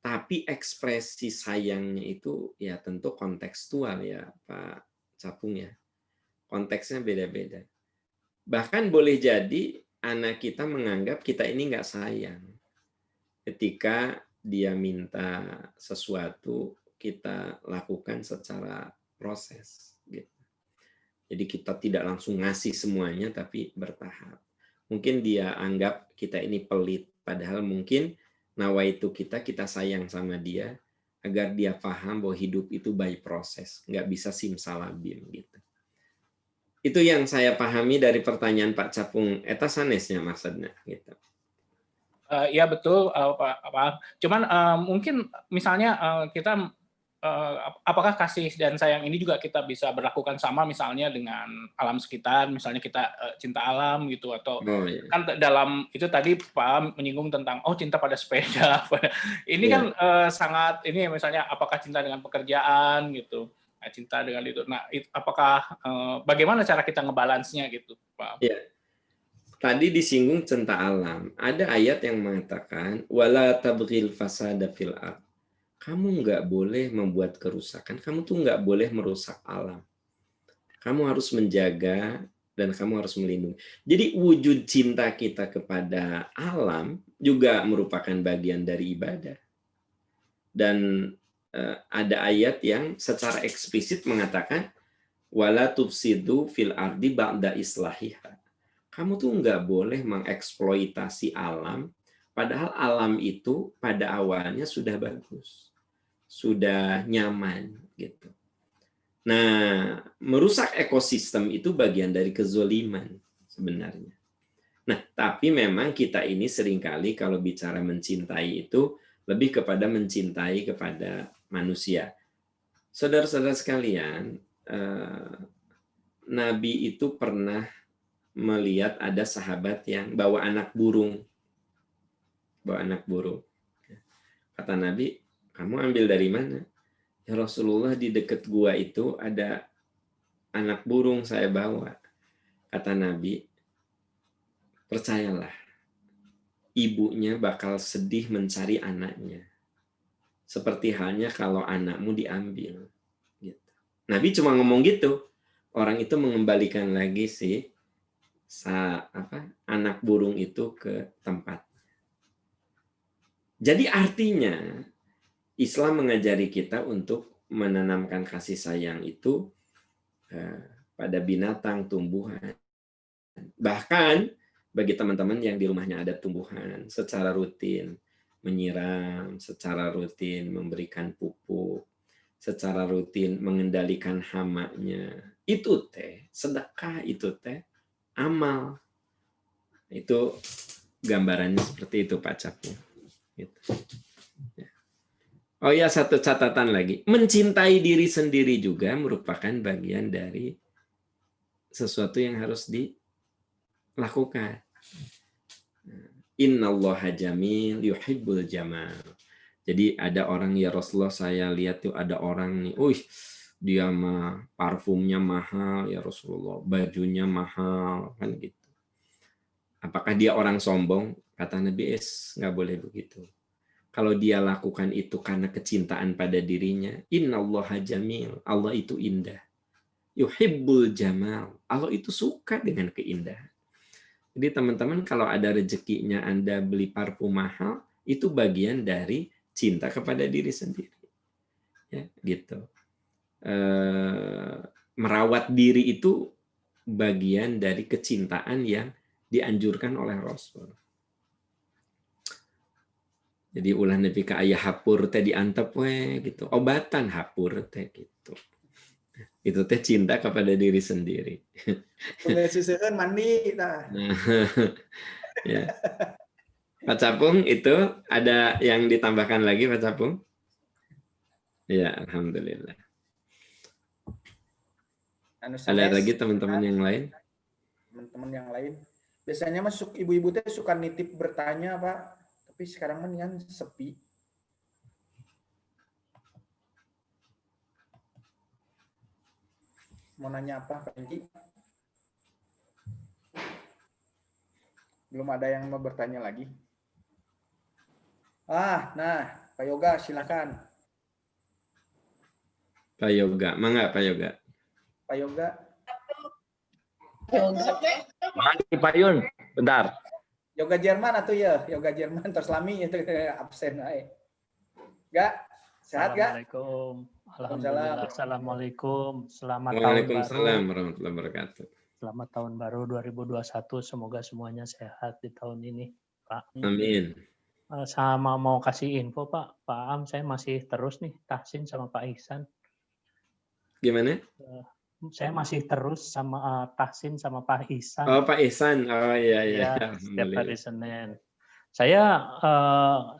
tapi ekspresi sayangnya itu ya tentu kontekstual ya Pak Capung ya. Konteksnya beda-beda. Bahkan boleh jadi anak kita menganggap kita ini nggak sayang. Ketika dia minta sesuatu, kita lakukan secara proses. Gitu. Jadi kita tidak langsung ngasih semuanya, tapi bertahap. Mungkin dia anggap kita ini pelit, padahal mungkin nawaitu kita sayang sama dia, agar dia paham bahwa hidup itu by proses, nggak bisa simsalabim. Gitu. Itu yang saya pahami dari pertanyaan Pak Capung. Eta sanesnya maksudnya. Gitu. Ya betul, Pak. Cuman mungkin misalnya kita apakah kasih dan sayang ini juga kita bisa berlakukan sama misalnya dengan alam sekitar, misalnya kita cinta alam gitu, atau iya. kan dalam itu tadi Pak menyinggung tentang cinta pada sepeda. Ini kan sangat ini misalnya apakah cinta dengan pekerjaan gitu, cinta dengan itu. Nah, apakah bagaimana cara kita ngebalansnya gitu, Pak? Iya. Tadi disinggung cinta alam. Ada ayat yang mengatakan wala tabghil fasada fil ard. Kamu nggak boleh membuat kerusakan. Kamu tuh nggak boleh merusak alam. Kamu harus menjaga dan kamu harus melindungi. Jadi wujud cinta kita kepada alam juga merupakan bagian dari ibadah. Dan ada ayat yang secara eksplisit mengatakan wala tufsidu fil ardi ba'da islahiha. Kamu tuh nggak boleh mengeksploitasi alam, padahal alam itu pada awalnya sudah bagus, sudah nyaman gitu. Nah, merusak ekosistem itu bagian dari kezoliman sebenarnya. Nah, tapi memang kita ini seringkali kalau bicara mencintai itu lebih kepada mencintai kepada manusia. Saudara-saudara sekalian, Nabi itu pernah melihat ada sahabat yang bawa anak burung. Bawa anak burung. Kata Nabi, kamu ambil dari mana? Ya Rasulullah, di dekat gua itu ada anak burung saya bawa. Kata Nabi, percayalah, ibunya bakal sedih mencari anaknya. Seperti halnya kalau anakmu diambil. Gitu. Nabi cuma ngomong gitu. Orang itu mengembalikan lagi anak burung itu ke tempat. Jadi artinya Islam mengajari kita untuk menanamkan kasih sayang itu pada binatang, tumbuhan. Bahkan bagi teman-teman yang di rumahnya ada tumbuhan, secara rutin menyiram, secara rutin memberikan pupuk, secara rutin mengendalikan hamanya. Itu sedekah, itu amal. Itu gambarannya seperti itu Pak Capung. Gitu. Oh ya, satu catatan lagi. Mencintai diri sendiri juga merupakan bagian dari sesuatu yang harus dilakukan. Innallaha jamil yuhibbul jamal. Jadi ada orang, ya Rasulullah, saya lihat tuh ada orang nih, dia mah parfumnya mahal ya Rasulullah, bajunya mahal, kan gitu. Apakah dia orang sombong? Kata Nabi, nggak boleh begitu. Kalau dia lakukan itu karena kecintaan pada dirinya, innallaha jamil, Allah itu indah. Yuhibbul jamal, Allah itu suka dengan keindahan. Jadi teman-teman, kalau ada rezekinya Anda beli parfum mahal, itu bagian dari cinta kepada diri sendiri. Ya, gitu. Merawat diri itu bagian dari kecintaan yang dianjurkan oleh Rasul. Jadi ulah nepi ka aya hapur teh diantep we gitu. Obatan hapur teh gitu. Itu teh cinta kepada diri sendiri. Boleh siseukeun mandi nah. Ya. Pak Capung, itu ada yang ditambahkan lagi Pak Capung? Ya, alhamdulillah. Ada lagi teman-teman yang lain? Teman-teman yang lain. Biasanya masuk ibu-ibu teh suka nitip bertanya, Pak. Tapi sekarang mendingan sepi. Mau nanya apa, Pak Engki? Belum ada yang mau bertanya lagi. Nah, Pak Yoga silakan. Pak Yoga, mangga Pak Yoga. Pak Yoga. Makasih Pak Yun. Bentar. Yoga Jerman atau ya? Yoga Jerman terus lami itu absen aja. Gak? Sehat gak? Assalamualaikum. Alhamdulillah. Assalamualaikum. Selamat tahun baru. Waalaikumsalam warahmatullahi wabarakatuh. Selamat tahun baru 2021. Semoga semuanya sehat di tahun ini, Pak. Amin. Sama mau kasih info, Pak. Pak Am, saya masih terus nih tahsin sama Pak Ihsan. Gimana? Saya masih terus sama tahsin sama Pak Ihsan. Oh, Pak Ihsan. Oh iya. Ya, setiap hari Senin. Saya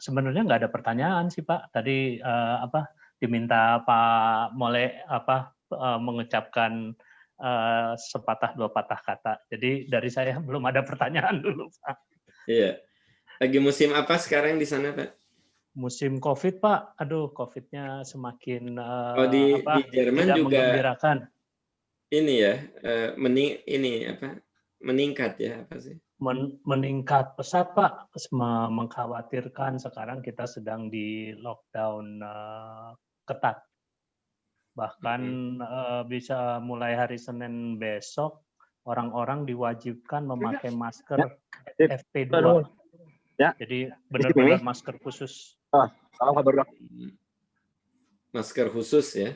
sebenarnya nggak ada pertanyaan sih Pak. Tadi diminta Pak Mole mengucapkan sepatah dua patah kata. Jadi dari saya belum ada pertanyaan dulu Pak. Iya. Lagi musim apa sekarang di sana Pak? Musim COVID Pak. Aduh, COVID-nya semakin di Jerman tidak juga menggembirakan. Ini ya meningkat ya apa sih? Meningkat pesat Pak, mengkhawatirkan sekarang kita sedang di lockdown ketat. Bahkan bisa mulai hari Senin besok orang-orang diwajibkan memakai masker FP2. Ya. Jadi benar-benar masker khusus. Salam kabar. Masker khusus ya.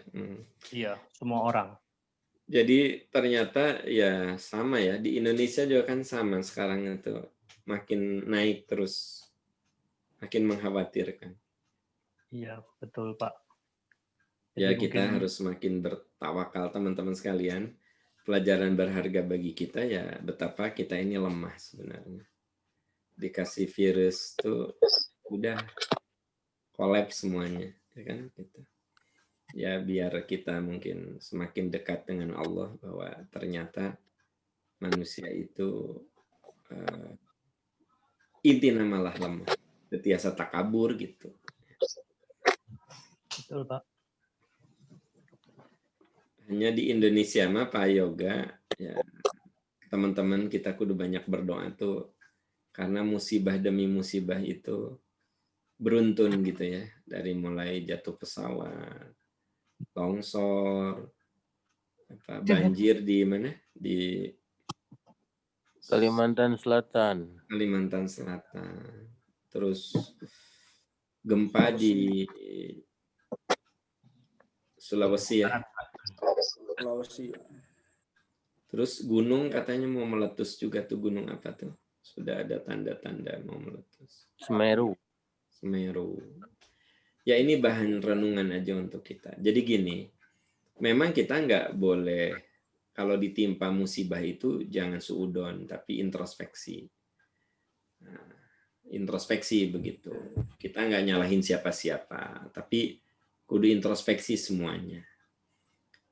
Iya, semua orang. Jadi ternyata ya sama ya, di Indonesia juga kan sama sekarang itu makin naik terus, makin mengkhawatirkan. Iya, betul Pak. Jadi ya kita harus semakin bertawakal teman-teman sekalian. Pelajaran berharga bagi kita ya betapa kita ini lemah sebenarnya. Dikasih virus tuh udah kolaps semuanya, ya kan gitu. Ya biar kita mungkin semakin dekat dengan Allah bahwa ternyata manusia itu intina malah lemah, setiasa takabur gitu. Betul Pak. Hanya di Indonesia mah Pak Yoga, ya teman-teman kita kudu banyak berdoa tuh karena musibah demi musibah itu beruntun gitu ya, dari mulai jatuh pesawat, longsor, banjir di mana? Di Kalimantan Selatan. Kalimantan Selatan. Terus gempa di Sulawesi ya. Sulawesi. Terus gunung katanya mau meletus juga tuh, gunung apa tuh? Sudah ada tanda-tanda mau meletus. Semeru. Ya ini bahan renungan aja untuk kita. Jadi gini, memang kita nggak boleh kalau ditimpa musibah itu jangan suudon, tapi introspeksi. Nah, introspeksi begitu. Kita nggak nyalahin siapa-siapa, tapi kudu introspeksi semuanya.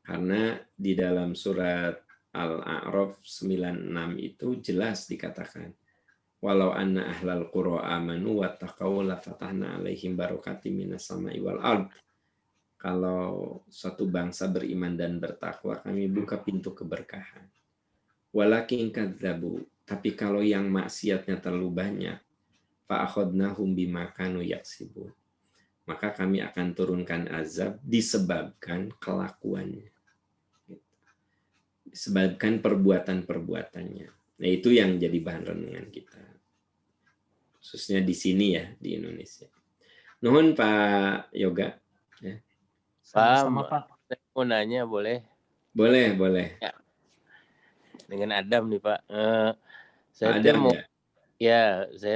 Karena di dalam surat Al-A'raf 96 itu jelas dikatakan, walau anna ahlal qura amanu wattaqau la fatahna alaihim barakatim minas sama'i wal ard. Kalau suatu bangsa beriman dan bertakwa, kami buka pintu keberkahan. Walakin kadzabu, tapi kalau yang maksiatnya terlalu banyak, fa akhadnahum bima kanu yaksibun. Maka kami akan turunkan azab disebabkan kelakuannya. Disebabkan perbuatan-perbuatannya. Nah, itu yang jadi bahan renungan kita. Khususnya di sini ya, di Indonesia. Nuhun Pak Yoga. Ya. Sama Pak. Saya mau nanya boleh? Boleh. Ya. Dengan Adam nih Pak. Saya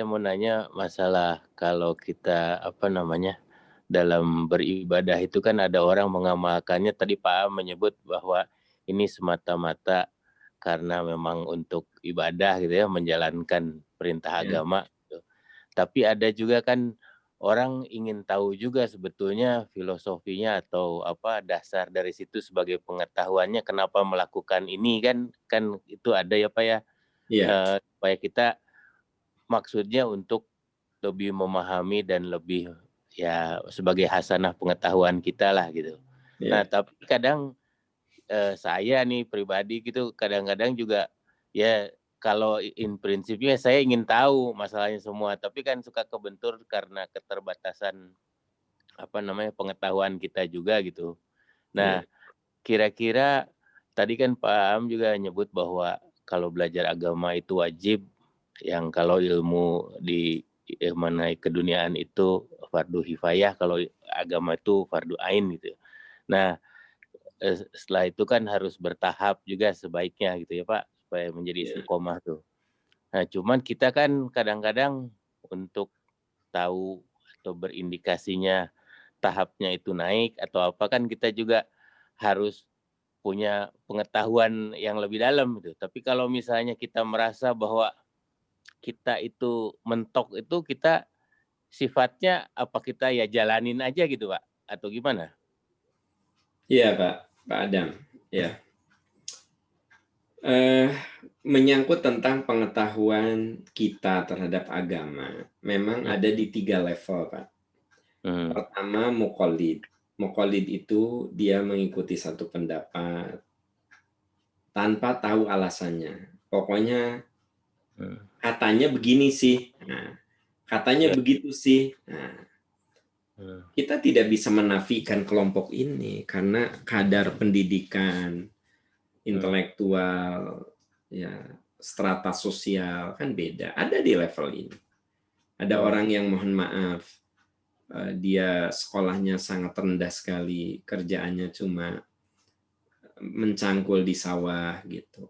mau nanya masalah kalau kita dalam beribadah itu kan ada orang mengamalkannya, tadi Pak Am menyebut bahwa ini semata-mata karena memang untuk ibadah gitu ya, menjalankan perintah agama gitu. Tapi ada juga kan orang ingin tahu juga sebetulnya filosofinya atau dasar dari situ sebagai pengetahuannya kenapa melakukan ini kan itu ada ya Pak ya. Iya. Supaya kita maksudnya untuk lebih memahami dan lebih ya sebagai hasanah pengetahuan kita lah gitu. Nah, Ya. tapi kadang saya nih pribadi gitu kadang-kadang juga ya kalau in prinsipnya saya ingin tahu masalahnya semua, tapi kan suka kebentur karena keterbatasan pengetahuan kita juga gitu. Nah, kira-kira tadi kan Pak Am juga nyebut bahwa kalau belajar agama itu wajib, yang kalau ilmu di mengenai keduniaan itu fardu hifayah, kalau agama itu fardu ain gitu. Nah, setelah itu kan harus bertahap juga sebaiknya gitu ya Pak, supaya menjadi istiqomah tuh. Nah, cuman kita kan kadang-kadang untuk tahu atau berindikasinya tahapnya itu naik atau apa kan kita juga harus punya pengetahuan yang lebih dalam gitu. Tapi kalau misalnya kita merasa bahwa kita itu mentok itu kita sifatnya apa kita ya jalanin aja gitu Pak atau gimana? Iya Pak Adam. Ya. Menyangkut tentang pengetahuan kita terhadap agama, memang ada di 3 level Pak. Pertama muqallid. Muqallid itu dia mengikuti satu pendapat tanpa tahu alasannya. Pokoknya katanya begini sih. Nah, katanya begitu sih. Nah, kita tidak bisa menafikan kelompok ini karena kadar pendidikan, intelektual, ya, strata sosial kan beda. Ada di level ini. Ada orang yang mohon maaf, dia sekolahnya sangat rendah sekali, kerjaannya cuma mencangkul di sawah gitu.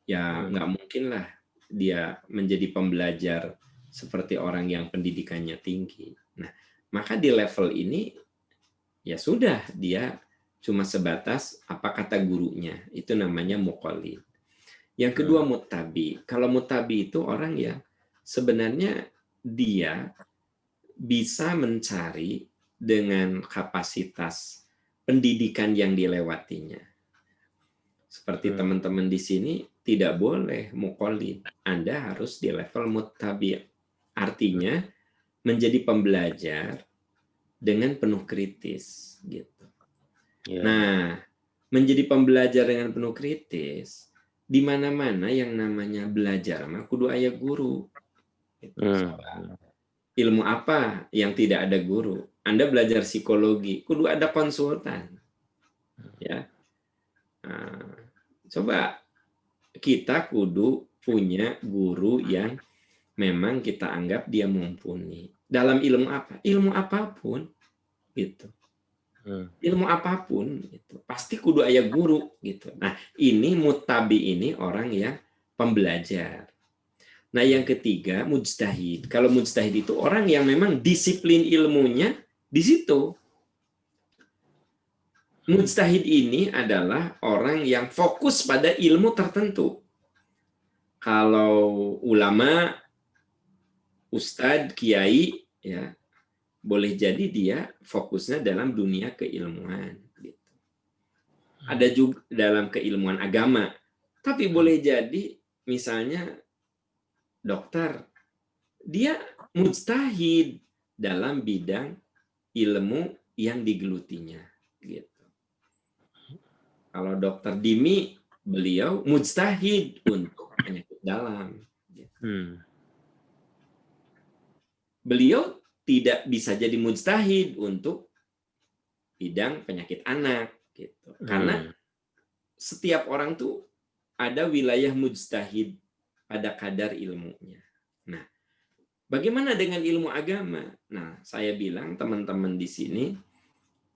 Ya nggak mungkin lah dia menjadi pembelajar seperti orang yang pendidikannya tinggi. Nah, maka di level ini ya sudah dia cuma sebatas apa kata gurunya. Itu namanya muqallid. Yang kedua muttabi. Kalau muttabi itu orang yang sebenarnya dia bisa mencari dengan kapasitas pendidikan yang dilewatinya. Seperti teman-teman di sini tidak boleh muqallid. Anda harus di level muttabi. Artinya menjadi pembelajar dengan penuh kritis gitu. Nah, menjadi pembelajar dengan penuh kritis, di mana-mana yang namanya belajar mah kudu aya guru. Gitu. Ilmu apa yang tidak ada guru? Anda belajar psikologi, kudu ada konsultan. Ya. Nah, coba kita kudu punya guru yang memang kita anggap dia mumpuni. Dalam ilmu apa? Ilmu apapun gitu. Ilmu apapun gitu. Pasti kudu aya guru gitu. Nah, ini muttabi ini orang yang pembelajar. Nah, yang ketiga mujtahid. Kalau mujtahid itu orang yang memang disiplin ilmunya di situ. Mujtahid ini adalah orang yang fokus pada ilmu tertentu. Kalau ulama, ustadz, kiai, ya boleh jadi dia fokusnya dalam dunia keilmuan. Gitu. Ada juga dalam keilmuan agama. Tapi boleh jadi misalnya dokter, dia mujtahid dalam bidang ilmu yang digelutinya. Gitu. Kalau dokter Dimi, beliau mujtahid untuk penyakit dalam. Gitu. Beliau tidak bisa jadi mujtahid untuk bidang penyakit anak. Gitu. Karena setiap orang tuh ada wilayah mujtahid pada kadar ilmunya. Nah, bagaimana dengan ilmu agama? Nah, saya bilang teman-teman di sini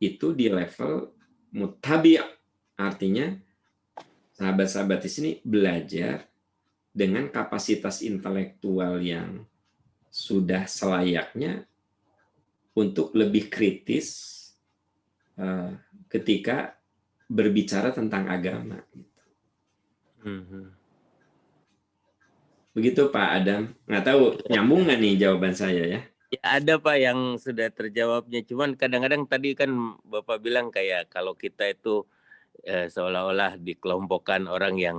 itu di level muttabi'. Artinya sahabat-sahabat di sini belajar dengan kapasitas intelektual yang sudah selayaknya untuk lebih kritis ketika berbicara tentang agama. Begitu Pak Adam. Nggak tahu nyambung nggak nih jawaban saya ya? Ya, ada Pak yang sudah terjawabnya. Cuman kadang-kadang tadi kan Bapak bilang kayak kalau kita itu seolah-olah dikelompokkan orang yang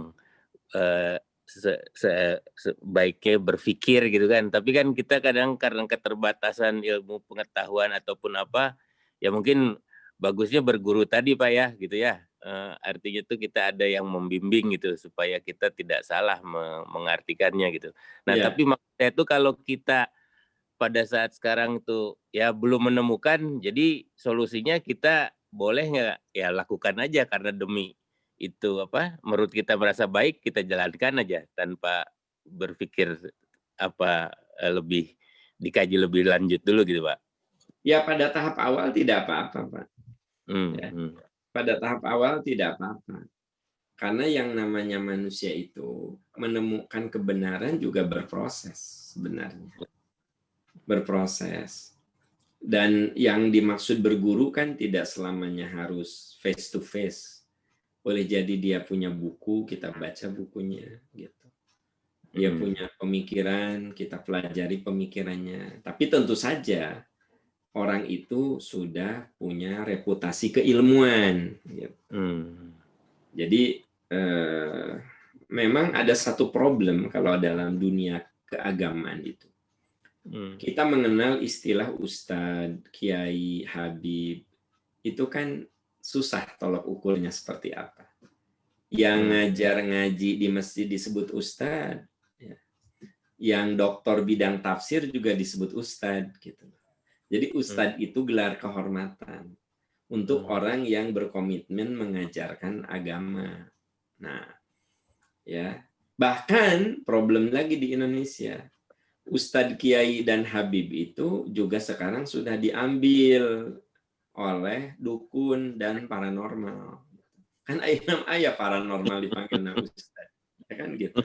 sebaiknya berpikir gitu kan. Tapi kan kita kadang karena keterbatasan ilmu pengetahuan ataupun apa, ya mungkin bagusnya berguru tadi Pak ya, gitu ya. Artinya itu kita ada yang membimbing gitu supaya kita tidak salah mengartikannya gitu. Nah, Ya. tapi maksudnya itu kalau kita pada saat sekarang tuh ya belum menemukan, jadi solusinya kita boleh nggak ya lakukan aja karena demi itu apa menurut kita merasa baik kita jalankan aja tanpa berpikir apa lebih dikaji lebih lanjut dulu gitu Pak. Ya pada tahap awal tidak apa-apa, Pak. Ya. Pada tahap awal tidak apa-apa. Karena yang namanya manusia itu menemukan kebenaran juga berproses sebenarnya. Berproses. Dan yang dimaksud berguru kan tidak selamanya harus face to face. Boleh jadi dia punya buku, kita baca bukunya gitu. Dia punya pemikiran, kita pelajari pemikirannya. Tapi tentu saja orang itu sudah punya reputasi keilmuan gitu. Jadi memang ada satu problem kalau dalam dunia keagamaan itu. Kita mengenal istilah ustadz, kiai, habib, itu kan susah tolok ukurnya seperti apa. Yang ngajar ngaji di masjid disebut ustadz, ya. Yang doktor bidang tafsir juga disebut ustadz. Gitu. Jadi ustadz itu gelar kehormatan untuk orang yang berkomitmen mengajarkan agama. Nah, ya bahkan problem lagi di Indonesia. Ustadz, kiai, dan habib itu juga sekarang sudah diambil oleh dukun dan paranormal. Kan ayah paranormal dipanggil nama ustadz. Ya kan gitu.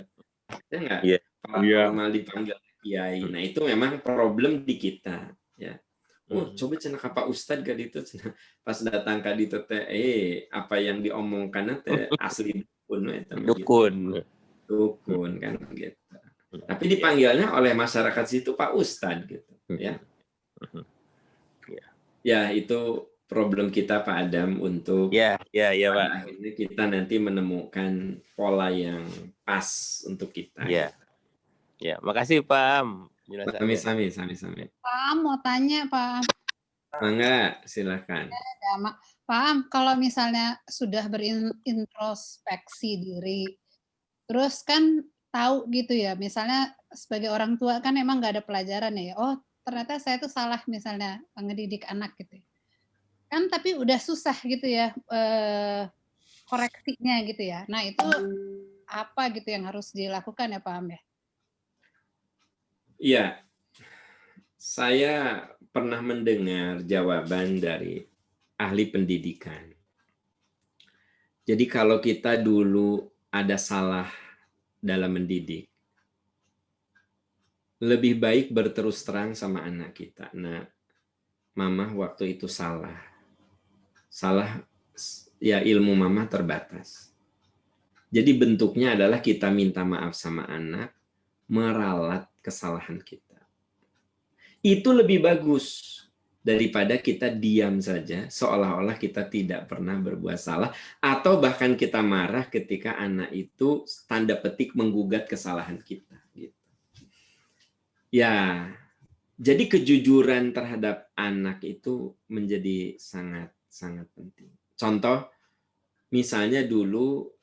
Ya enggak? Paranormal dipanggil kiai. Nah, itu memang problem di kita, ya. Coba cenah ka Pak Ustad gak itu pas datang ka ditu teh apa yang diomongkan teh asli dukun kan gitu. Tapi dipanggilnya oleh masyarakat situ Pak Ustad gitu ya. Ya itu problem kita Pak Adam untuk Pak. Akhirnya kita nanti menemukan pola yang pas untuk kita. Ya, makasih Pak. Sami. Pak, mau tanya Pak. Mangga, silakan. Pak, kalau misalnya sudah berintrospeksi diri, terus kan tahu gitu ya, misalnya sebagai orang tua kan emang nggak ada pelajaran ya, oh ternyata saya tuh salah misalnya ngedidik anak gitu. Kan tapi udah susah gitu ya koreksinya gitu ya. Nah itu apa gitu yang harus dilakukan ya Pak Am ya? Iya, saya pernah mendengar jawaban dari ahli pendidikan. Jadi kalau kita dulu ada salah dalam mendidik, lebih baik berterus terang sama anak kita. Nah, mama waktu itu salah. Salah, ya ilmu mama terbatas. Jadi bentuknya adalah kita minta maaf sama anak, meralat kesalahan kita. Itu lebih bagus daripada kita diam saja, seolah-olah kita tidak pernah berbuat salah, atau bahkan kita marah ketika anak itu tanda petik menggugat kesalahan kita. Gitu. Ya, jadi kejujuran terhadap anak itu menjadi sangat penting. Contoh, misalnya dulu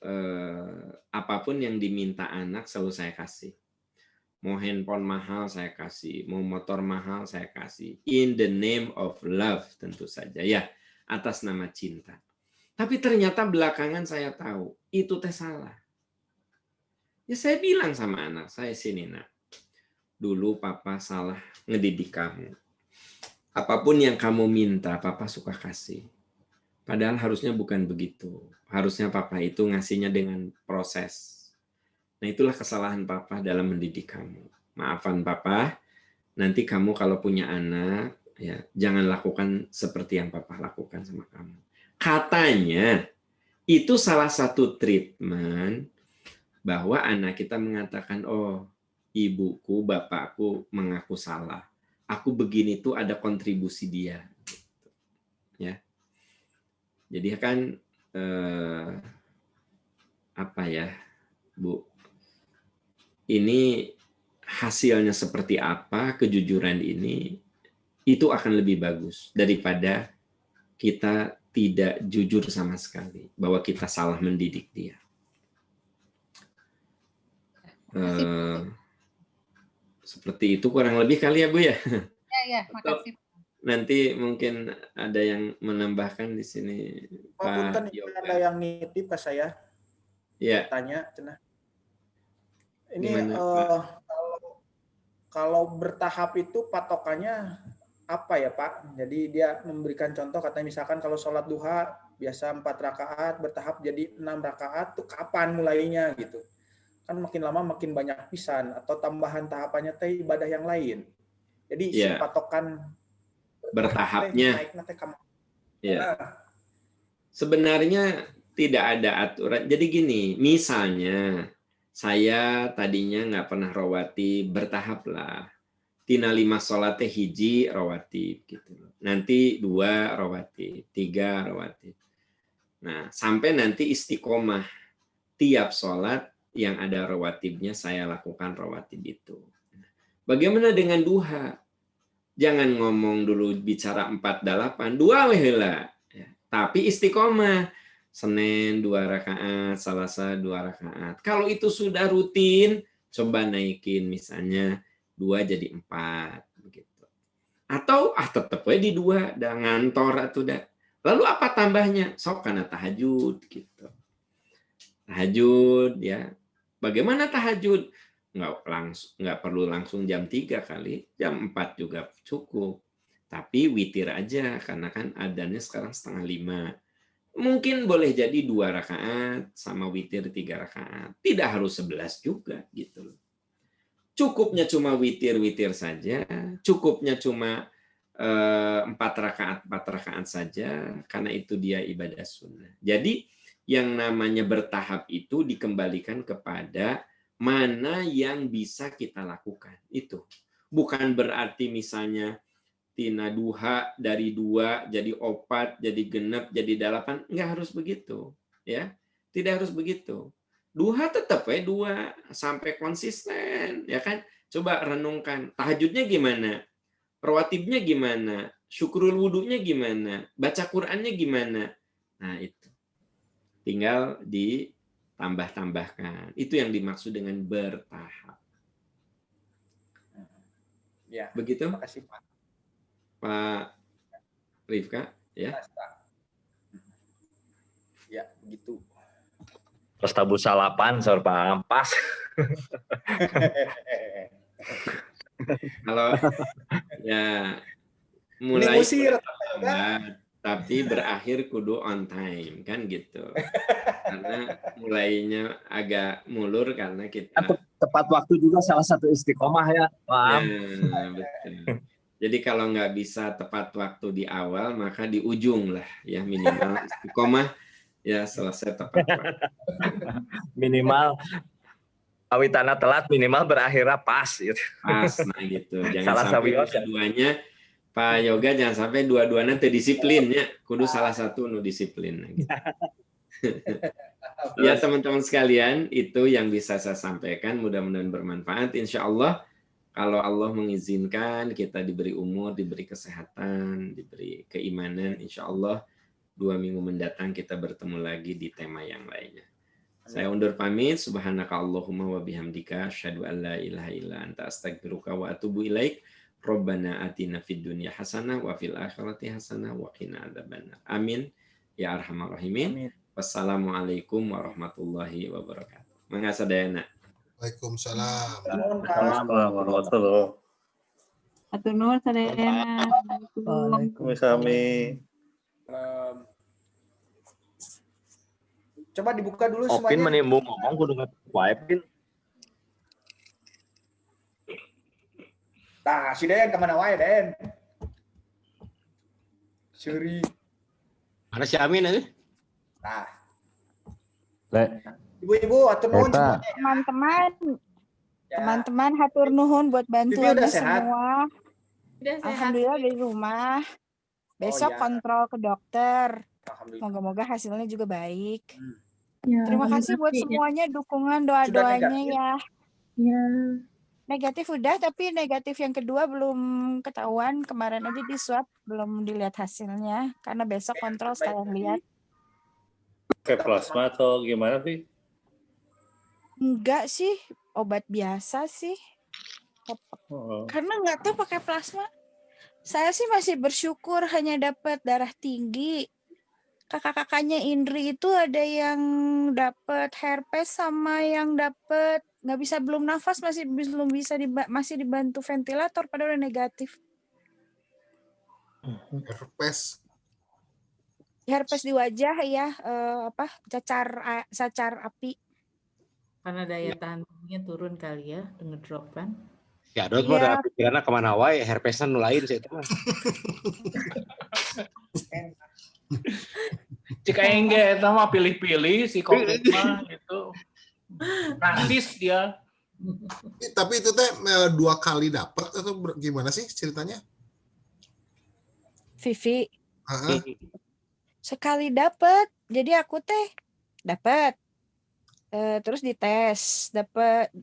apapun yang diminta anak selalu saya kasih. Mau handphone mahal saya kasih, mau motor mahal saya kasih. In the name of love tentu saja ya, atas nama cinta. Tapi ternyata belakangan saya tahu itu teh salah. Ya saya bilang sama anak saya, sini nak, dulu papa salah ngedidik kamu. Apapun yang kamu minta papa suka kasih. Padahal harusnya bukan begitu. Harusnya papa itu ngasihnya dengan proses. Nah itulah kesalahan papa dalam mendidik kamu. Maafkan papa, nanti kamu kalau punya anak, ya jangan lakukan seperti yang papa lakukan sama kamu. Katanya, itu salah satu treatment bahwa anak kita mengatakan, oh ibuku, bapakku mengaku salah. Aku begini tuh ada kontribusi dia. Ya. Jadi kan, apa ya, Bu, ini hasilnya seperti apa, kejujuran ini, itu akan lebih bagus daripada kita tidak jujur sama sekali, bahwa kita salah mendidik dia. Seperti itu kurang lebih kali ya Bu ya. Ya, makasih. Nanti mungkin ada yang menambahkan di sini. Punten, ada yang nitip ke saya. Ya. Tanya, cenah. Ini kalau bertahap itu patokannya apa ya Pak? Jadi dia memberikan contoh, katanya misalkan kalau sholat duha biasa 4 rakaat, bertahap jadi 6 rakaat, tuh kapan mulainya gitu? Kan makin lama makin banyak pisan, atau tambahan tahapannya teh ibadah yang lain. Jadi si patokan bertahapnya. Ya. Sebenarnya tidak ada aturan. Jadi gini, misalnya saya tadinya nggak pernah rawatib, bertahap lah. Tina 5 sholatnya hiji rawatib gitu. Nanti 2 rawatib, 3 rawatib. Nah, sampai nanti istiqomah. Tiap sholat yang ada rawatibnya saya lakukan rawatib itu. Bagaimana dengan duha? Jangan ngomong dulu bicara 4-8, 2 wehela. Tapi istiqomah. Senin 2 rakaat, Selasa 2 rakaat. Kalau itu sudah rutin, coba naikin misalnya 2 jadi 4 begitu. Atau tetep aja di 2, dah ngantor atau dah. Lalu apa tambahnya? Sok karena tahajud gitu. Tahajud ya. Bagaimana tahajud? Nggak perlu langsung jam 3 kali, jam 4 juga cukup. Tapi witir aja, karena kan adanya sekarang 4:30. Mungkin boleh jadi 2 rakaat sama witir 3 rakaat. Tidak harus 11 juga gitu. Cukupnya cuma witir-witir saja, cukupnya cuma 4 rakaat saja, karena itu dia ibadah sunnah. Jadi yang namanya bertahap itu dikembalikan kepada mana yang bisa kita lakukan. Itu bukan berarti misalnya tina duha dari 2 jadi 4 jadi genep jadi 8, nggak harus begitu ya, tidak harus begitu. Duha tetap 2 sampai konsisten ya kan. Coba renungkan tahajudnya gimana, rawatibnya gimana, syukurul wudunya gimana, baca Qur'annya gimana. Nah itu tinggal ditambah-tambahkan. Itu yang dimaksud dengan bertahap. Ya, begitu. Terima kasih Pak. Pak Rifka, ya. Ya, begitu. Terus tabu salapan, sor Pak pas. Kalau ya mulai tapi berakhir kudu on time kan gitu. Karena mulainya agak mulur karena kita tepat waktu juga salah satu istiqomah ya, Pak. Ya, betul. Jadi kalau nggak bisa tepat waktu di awal, maka di ujung lah ya, minimal istiqomah ya selesai tepat waktu. Minimal awitana telat, minimal berakhirnya pas gitu. Pas, nah gitu. Jangan sampai dua-duanya, Pak Yoga jangan sampai dua-duanya terdisiplin ya, kudu salah satu nu disiplin. Gitu. Ya teman-teman sekalian, itu yang bisa saya sampaikan, mudah-mudahan bermanfaat. Insya Allah kalau Allah mengizinkan kita diberi umur, diberi kesehatan, diberi keimanan, insya Allah 2 minggu mendatang kita bertemu lagi di tema yang lainnya. Saya undur pamit. Subhanaka Allahumma wa bihamdika asyhadu an la ilaha illa anta astaghfiruka wa atubu ilaik. Rabbana atina fid dunya hasanah wa fil akhirati hasanah wa qina adzabannar. Amin ya arhamar rahimin. Wassalamualaikum warahmatullahi wabarakatuh. Mangga sadayana. Waalaikumsalam. Warahmatullahi. Atur nuhun sadayana. Waalaikumsalam. Coba dibuka dulu semuanya. Opin menimbung ngomong kudu wae Pin. Tah, si Den kemana wae Den? Suri. Mana si Amin aja? Nah. Ibu-ibu, hatur nuhun semuanya. Teman-teman. Teman-teman hatur nuhun buat bantuannya semua. Alhamdulillah dari rumah. Besok kontrol ke dokter. Moga-moga hasilnya juga baik. Ya, terima kasih buat semuanya dukungan doa-doanya ya. Ya. Negatif udah, tapi negatif yang kedua belum ketahuan. Kemarin aja di swab, belum dilihat hasilnya. Karena besok kontrol sekalian lihat. Pakai plasma atau gimana, Vi? Enggak sih, obat biasa sih. Karena nggak tahu pakai plasma. Saya sih masih bersyukur hanya dapat darah tinggi. Kakak-kakaknya Indri itu ada yang dapat herpes sama yang dapat nggak bisa, belum nafas, masih belum bisa masih dibantu ventilator padahal udah negatif. Herpes di wajah ya, cacar api. Karena daya tahan tubuhnya turun kali ya, ngedrop kan? Ya, dot mah pikirannya kemana wae, herpesan nu lain sih itu mah. Cik aing ge eta mah pilih-pilih si COVID mah gitu. Rasis dia. Tapi itu teh 2 kali dapat atau gimana sih ceritanya? Vivi. Sekali dapat. Jadi aku teh dapat. Terus dites,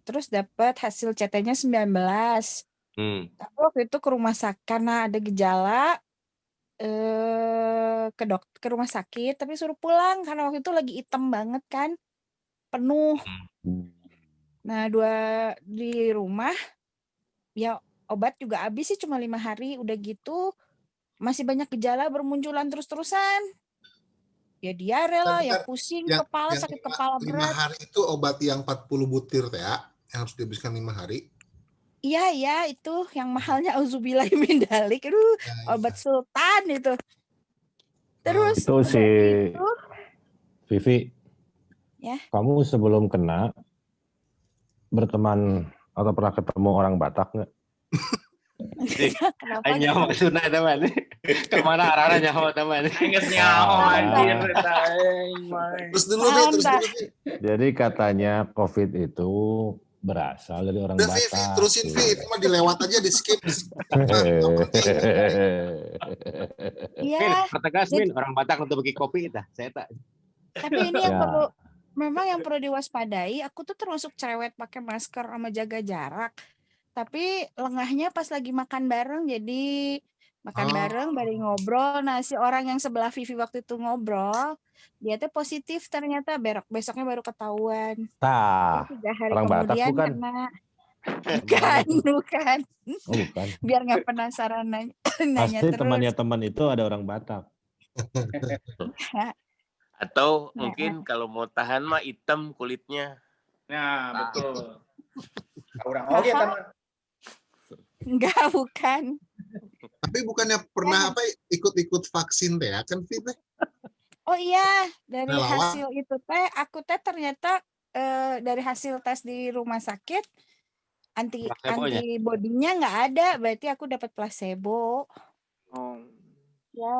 terus dapat hasil CT-nya 19. Tapi waktu itu ke rumah sakit karena ada gejala, ke rumah sakit, tapi suruh pulang karena waktu itu lagi hitam banget kan, penuh. Nah, di rumah, ya obat juga habis sih cuma 5 hari, udah gitu masih banyak gejala bermunculan terus-terusan. Ya diare lah, ya pusing kepala, sakit kepala berat. 5 hari itu obat yang 40 butir teh ya, yang harus dihabiskan 5 hari. Iya, itu yang mahalnya auzubillahi min dzalik. Aduh, obat sultan itu. Terus itu si Vivi. Ya. Kamu sebelum kena berteman atau pernah ketemu orang Batak nggak? Kenapa? Nyawa sunah teman. Kemana arahnya nyawa teman? Terus dulu. Jadi katanya COVID itu berasal dari orang Batak. Terusin Vi, itu mah dilewat aja, di skip. Iya. Pertegas Min, orang Batak untuk bagi kopi itu, saya tak. Tapi ini yang perlu diwaspadai. Aku tuh termasuk cerewet pakai masker sama jaga jarak. Tapi lengahnya pas lagi makan bareng, jadi makan bareng, bareng ngobrol. Nah, si orang yang sebelah Vivi waktu itu ngobrol, dia tuh positif ternyata, besoknya baru ketahuan. Tah, 3 hari orang Batak kemudian bukan? Bukan. Oh, bukan. Biar nggak penasaran nanya Pasti terus. temannya teman itu ada orang Batak. Atau mungkin kalau mau tahan mah hitam kulitnya. Nah, betul. Orang oke teman. Enggak, bukan. Tapi bukannya pernah ikut-ikut vaksin teh ya kan Vi teh? Oh iya, dari Relawan. hasil itu teh aku teh ternyata dari hasil tes di rumah sakit antibodinya nggak ada, berarti aku dapat placebo. Ya,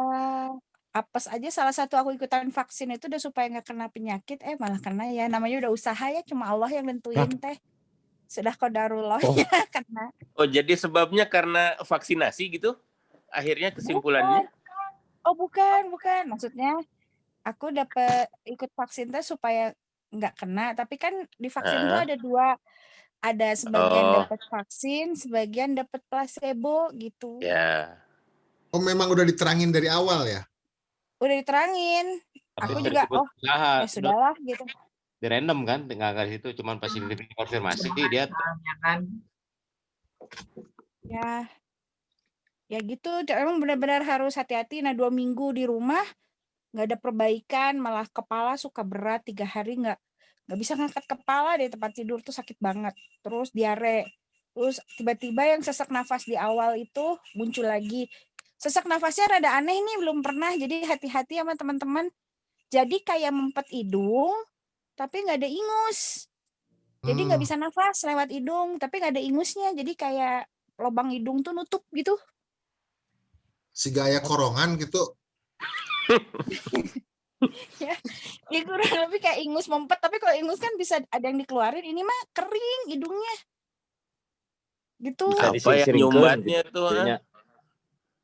apes aja salah satu aku ikutan vaksin itu udah supaya nggak kena penyakit, malah kena ya. Namanya udah usaha ya, cuma Allah yang nentuin teh. Sudah qadarullah-nya kena. Oh, jadi sebabnya karena vaksinasi gitu? Akhirnya kesimpulannya? Bukan. Maksudnya aku dapat ikut vaksin teh supaya nggak kena, tapi kan di vaksin itu ada 2. Ada sebagian dapat vaksin, sebagian dapat placebo gitu. Ya. Oh, memang udah diterangin dari awal ya? Udah diterangin. Aku juga ya sudahlah gitu. Di random kan, tinggal kasih itu cuman pas ini konfirmasi dia kan. Ya gitu, emang benar-benar harus hati-hati. Nah, 2 minggu di rumah nggak ada perbaikan, malah kepala suka berat, 3 hari nggak bisa ngangkat kepala, di tempat tidur tuh sakit banget, terus diare, terus tiba-tiba yang sesak nafas di awal itu muncul lagi. Sesak nafasnya rada aneh nih, belum pernah, jadi hati-hati sama teman-teman. Jadi kayak mempet hidung tapi nggak ada ingus, jadi nggak bisa nafas lewat hidung tapi nggak ada ingusnya, jadi kayak lubang hidung tuh nutup gitu. Si gaya korongan gitu. Ya kurang lebih kayak ingus mempet, tapi kalau ingus kan bisa ada yang dikeluarin, ini mah kering hidungnya gitu. Apa yang nyumbatnya tuh?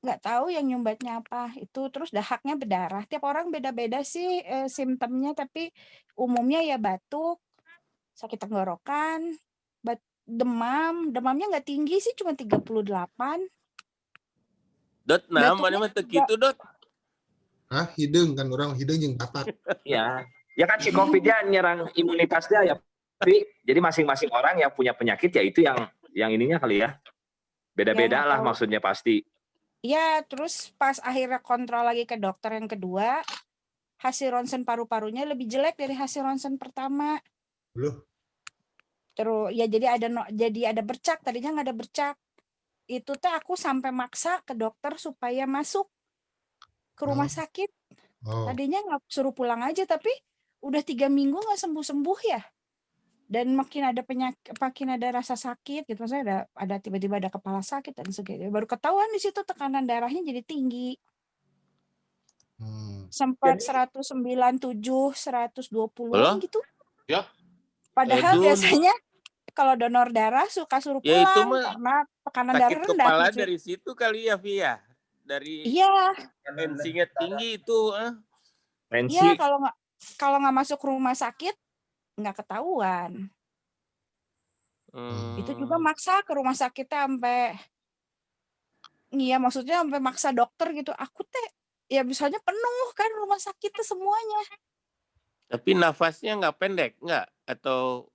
Nggak tahu yang nyumbatnya apa itu. Terus dahaknya berdarah, tiap orang beda-beda sih simptomnya, tapi umumnya ya batuk, sakit tenggorokan, demamnya nggak tinggi sih, cuma 38. Dot, nah, mana Batuknya mah teu juga kitu, Dot. Hah, hidung kan orang hidung jeung batak. Ya, ya kan si COVID-nya nyerang imunitasnya ya, tapi jadi masing-masing orang yang punya penyakit ya itu yang ininya kali ya. ya Beda-beda nggak lah tahu. maksudnya pasti. Ya, terus pas akhirnya kontrol lagi ke dokter yang kedua, hasil ronsen paru-parunya lebih jelek dari hasil ronsen pertama. Loh, Terus ya jadi ada bercak, tadinya nggak ada bercak. Itu tuh aku sampai maksa ke dokter supaya masuk ke rumah sakit. oh, Tadinya nggak suruh pulang aja, tapi udah 3 minggu nggak sembuh-sembuh ya. Dan makin ada penyakit, makin ada rasa sakit gitu. Maksudnya ada tiba-tiba ada kepala sakit dan sebagainya. Baru ketahuan di situ tekanan darahnya jadi tinggi. Sempat Jadi 197, 120-an Loh? gitu. Ya. Padahal Aduh, biasanya kalau donor darah suka suruh ya itu pulang mah karena tekanan darah sakit rendah. kepala dari situ kali ya, Vi ya. Dari Iya, tensinya tinggi itu, iya kalau nggak masuk rumah sakit nggak ketahuan. Itu juga maksa ke rumah sakit sampai, iya maksudnya sampai maksa dokter gitu. Aku teh ya misalnya penuh kan rumah sakit tuh semuanya. Tapi nafasnya nggak pendek, nggak? Atau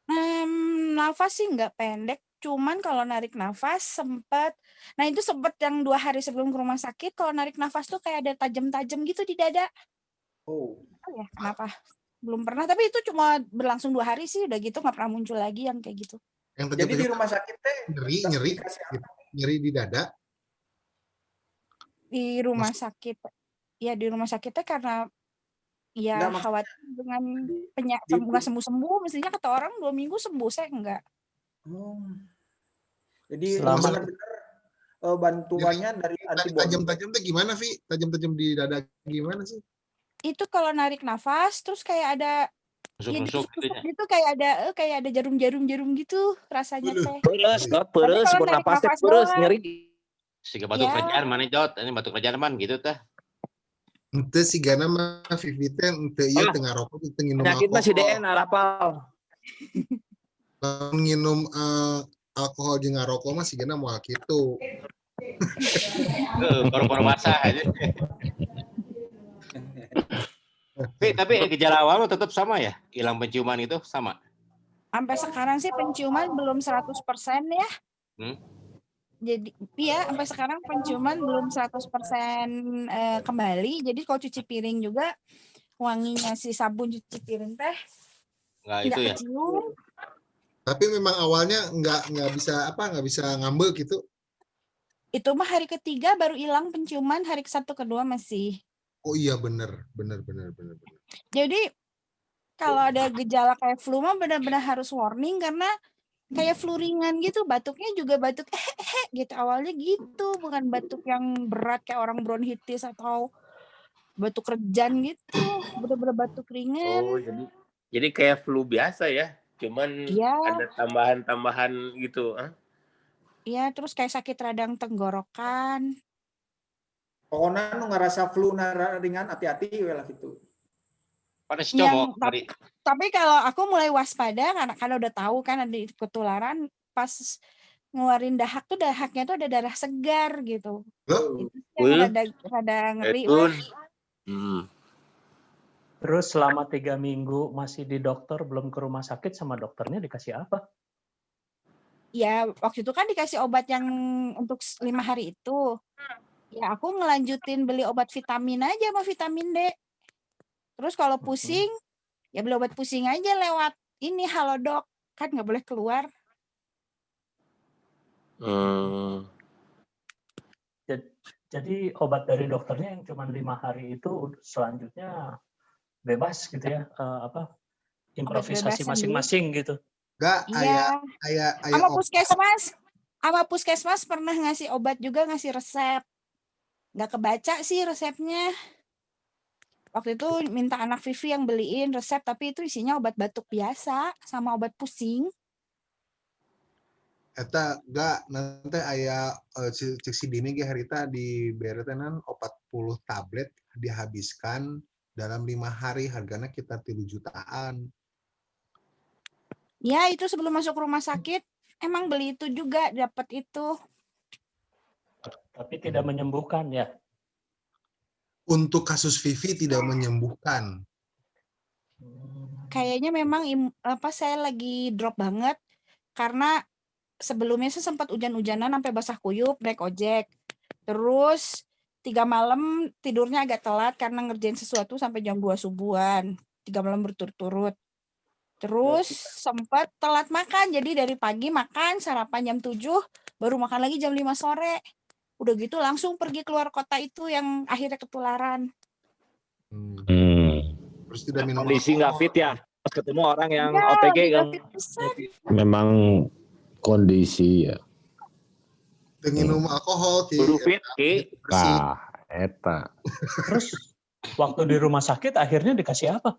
Nafas sih nggak pendek, cuman kalau narik nafas sempat, nah itu sempat yang 2 hari sebelum ke rumah sakit, kalau narik nafas tuh kayak ada tajam-tajam gitu di dada. Oh. Oh ya, kenapa? Belum pernah, tapi itu cuma berlangsung 2 hari sih, udah gitu nggak pernah muncul lagi yang kayak gitu. yang Jadi di tajam-tajam rumah sakit teh nyeri dikasih apa? nyeri di dada. Di rumah sakit, ya di rumah sakitnya karena ya Enggak, maksudnya khawatir dengan di nggak sembuh-sembuh, mestinya kata orang 2 minggu sembuh, saya enggak. Oh. Jadi Selama benar-benar bantuannya dari antibody. Tajam-tajam tuh gimana, Vi? Tajam-tajam di dada gimana sih? Itu kalau narik nafas terus kayak ada ya Nusuk-nusuk ditusuk-tusuk gitu, kayak ada jarum-jarum gitu rasanya teh. Peres, Dot, Tapi peres, kalau buat narik napasnya nafas peres, doang. nyeri. Siga batu Ya. kerajaan mana Jot? Ini batu kerajaan man gitu tah. Ente si Gana mah Vivi teh ente ieu teu ngarokok teu nginum Penyakit mah si alkohol. DN rapal. Lamun nginum alkohol jeung ngarokok mah si Gana moal kitu. Paru-paru basah aja. Tapi gejala awal tetap sama ya? Hilang penciuman itu sama? Sampai sekarang sih penciuman belum 100% ya. Jadi ya sampai sekarang penciuman belum 100% kembali. Jadi kalau cuci piring juga wanginya si sabun cuci piring teh Nggak ya? kecium. Tapi memang awalnya nggak bisa ngambil gitu. Itu mah hari ketiga baru hilang penciuman, hari ke-1 ke-2 masih. Oh iya bener. Jadi kalau ada gejala kayak flu mah benar-benar harus warning karena kayak flu ringan gitu, batuknya juga batuk gitu awalnya gitu, bukan batuk yang berat kayak orang bronkitis atau batuk rejan gitu, benar-benar batuk ringan. Oh, jadi kayak flu biasa ya, cuman Iya. ada tambahan-tambahan gitu. Iya, terus kayak sakit radang tenggorokan. Pokoknya nu ngerasa flu ringan hati-hati we lah gitu. Pada si Cobo tadi. Tapi kalau aku mulai waspada karena udah tahu kan ada ketularan, pas ngeluarin dahak tuh dahaknya tuh ada darah segar gitu. Itu yang rada ngeri. Terus selama 3 minggu masih di dokter, belum ke rumah sakit, sama dokternya dikasih apa? Ya waktu itu kan dikasih obat yang untuk 5 hari itu. Ya aku ngelanjutin beli obat vitamin aja sama vitamin D. Terus kalau pusing, ya beli obat pusing aja lewat ini Halodoc, kan nggak boleh keluar. Jadi obat dari dokternya yang cuma 5 hari itu selanjutnya bebas gitu ya, improvisasi masing-masing gitu. Enggak, kayak sama puskesmas pernah ngasih obat juga, ngasih resep. Nggak kebaca sih resepnya. Waktu itu minta anak Vivi yang beliin resep, tapi itu isinya obat batuk biasa sama obat pusing. Eta enggak nanti aya cek si Dini ge harita di beretenan 40 tablet dihabiskan dalam 5 hari, harganya kita 3 jutaan. Ya, itu sebelum masuk rumah sakit, emang beli itu juga, dapat itu. Tapi tidak menyembuhkan ya. Untuk kasus Vivi tidak menyembuhkan. Kayaknya memang saya lagi drop banget karena sebelumnya saya sempat hujan-hujanan sampai basah kuyup naik ojek. Terus 3 malam tidurnya agak telat karena ngerjain sesuatu sampai jam 2 subuhan. 3 malam berturut-turut. Terus sempat telat makan. Jadi dari pagi makan, sarapan jam 7, baru makan lagi jam 5 sore. Udah gitu langsung pergi keluar kota itu yang akhirnya ketularan. Terus tidak minum Kondisi nggak fit ya. Pas ketemu orang yang Ya, OTG lagi kan. nggak fit pisan. Memang kondisi ya. Dengan minum alkohol, Ki. Kudu fit, Ki. Nah, eta. Terus waktu di rumah sakit akhirnya dikasih apa?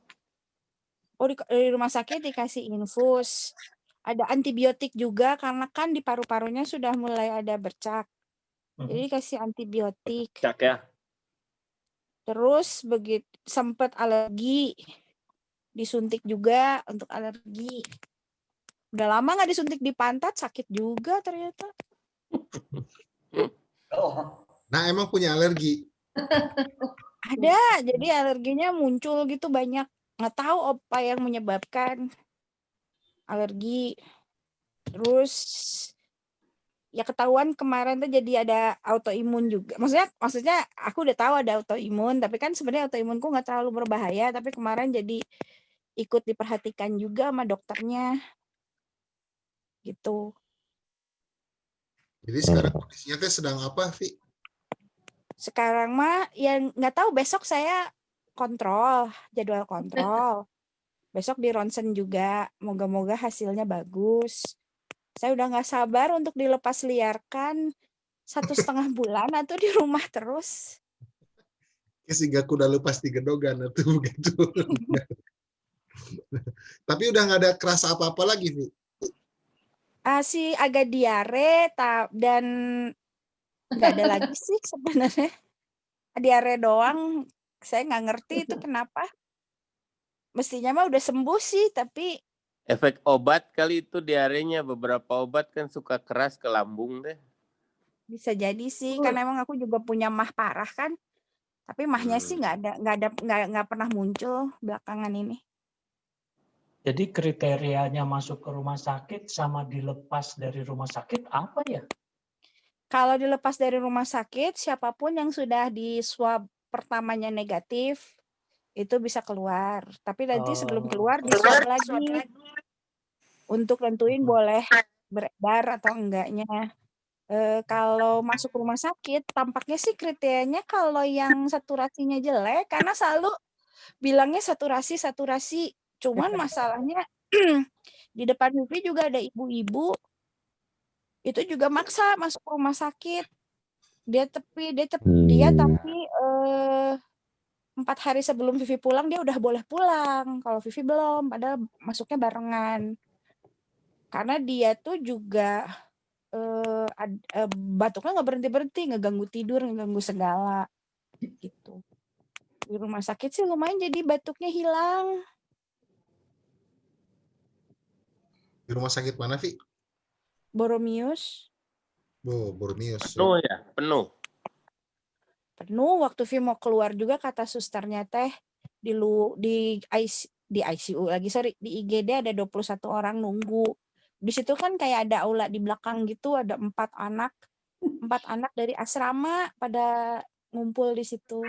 Oh, di rumah sakit dikasih infus. Ada antibiotik juga karena kan di paru-parunya sudah mulai ada bercak. Jadi dikasih antibiotik. Cak ya. Terus begitu sempat alergi. Disuntik juga untuk alergi. Udah lama nggak disuntik di pantat, sakit juga ternyata. Nah, emang punya alergi. Ada, jadi alerginya muncul gitu banyak. Nggak tahu apa yang menyebabkan alergi. Terus ya ketahuan kemarin tuh jadi ada autoimun juga. Maksudnya aku udah tahu ada autoimun, tapi kan sebenarnya autoimunku nggak terlalu berbahaya. Tapi kemarin jadi ikut diperhatikan juga sama dokternya. Gitu. Jadi sekarang kondisinya teh sedang apa, Vi? Sekarang mah ya nggak tahu, besok saya jadwal kontrol. Besok di ronsen juga, moga-moga hasilnya bagus. Saya udah nggak sabar untuk dilepas liarkan 1,5 bulan atau di rumah terus. Sehingga kuda lepas di gedogan atau begitu. Tapi udah nggak ada kerasa apa-apa lagi, Vi? Sih agak diare dan nggak ada lagi sih sebenarnya. Diare doang. Saya nggak ngerti itu kenapa. Mestinya mah udah sembuh sih, tapi Efek obat kali itu diarenya, beberapa obat kan suka keras ke lambung deh. bisa jadi sih karena emang aku juga punya mah parah kan. Tapi mahnya sih nggak pernah muncul belakangan ini. Jadi kriterianya masuk ke rumah sakit sama dilepas dari rumah sakit apa ya? Kalau dilepas dari rumah sakit, siapapun yang sudah di swab pertamanya negatif, itu bisa keluar. Tapi nanti sebelum keluar di swab lagi. Untuk nentuin boleh beredar atau enggaknya. Kalau masuk rumah sakit, tampaknya sih kriterianya kalau yang saturasinya jelek, karena selalu bilangnya saturasi. Cuman masalahnya di depan Vivi juga ada ibu-ibu, itu juga maksa masuk rumah sakit. Dia tapi 4 hari sebelum Vivi pulang dia udah boleh pulang. Kalau Vivi belum, padahal masuknya barengan. Karena dia tuh juga batuknya nggak berhenti, ngeganggu tidur, ngeganggu segala gitu. Di rumah sakit sih lumayan jadi batuknya hilang. Di rumah sakit mana, Vi? Boromius. Boromius. Penuh ya, penuh. Waktu Vi mau keluar juga kata susternya teh di ICU lagi, di IGD ada 21 orang nunggu. Di situ kan kayak ada aula di belakang gitu, ada 4 anak dari asrama pada ngumpul di situ.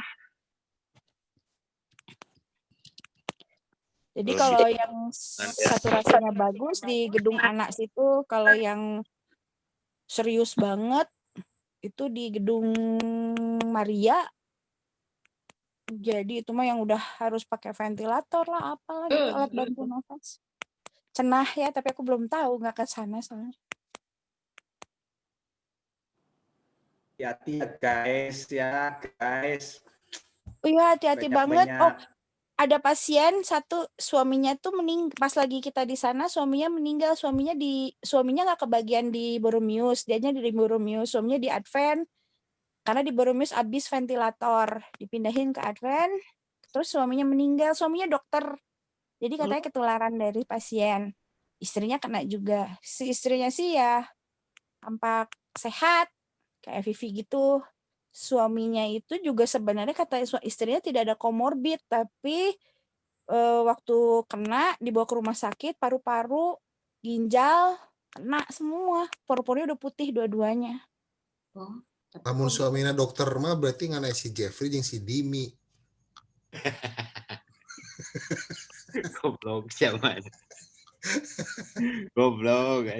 Jadi kalau yang saturasinya bagus di gedung anak situ, kalau yang serius banget itu di gedung Maria. Jadi itu mah yang udah harus pakai ventilator lah, apalah gitu, alat bantu nafas. Cenah ya, tapi aku belum tahu, nggak ke sana soalnya. Hati-hati ya guys. Oh iya, hati-hati banget. Banyak-banyak. Oh, ada pasien satu, suaminya tuh pas lagi kita di sana, suaminya meninggal. Suaminya nggak kebagian di Boromius, dianya di Boromius, suaminya di Advent. Karena di Boromius habis ventilator, dipindahin ke Advent, terus suaminya meninggal. Suaminya dokter, jadi katanya ketularan dari pasien. istrinya kena juga. Si istrinya sih ya tampak sehat kayak Vivi gitu. Suaminya itu juga sebenarnya kata istrinya tidak ada komorbid, tapi waktu kena dibawa ke rumah sakit, paru-paru, ginjal kena semua, paru-parunya udah putih dua-duanya. Namun suaminya dokter mah berarti nggak si Jeffrey jeung si Dimi. Goblok siapa? Goblok.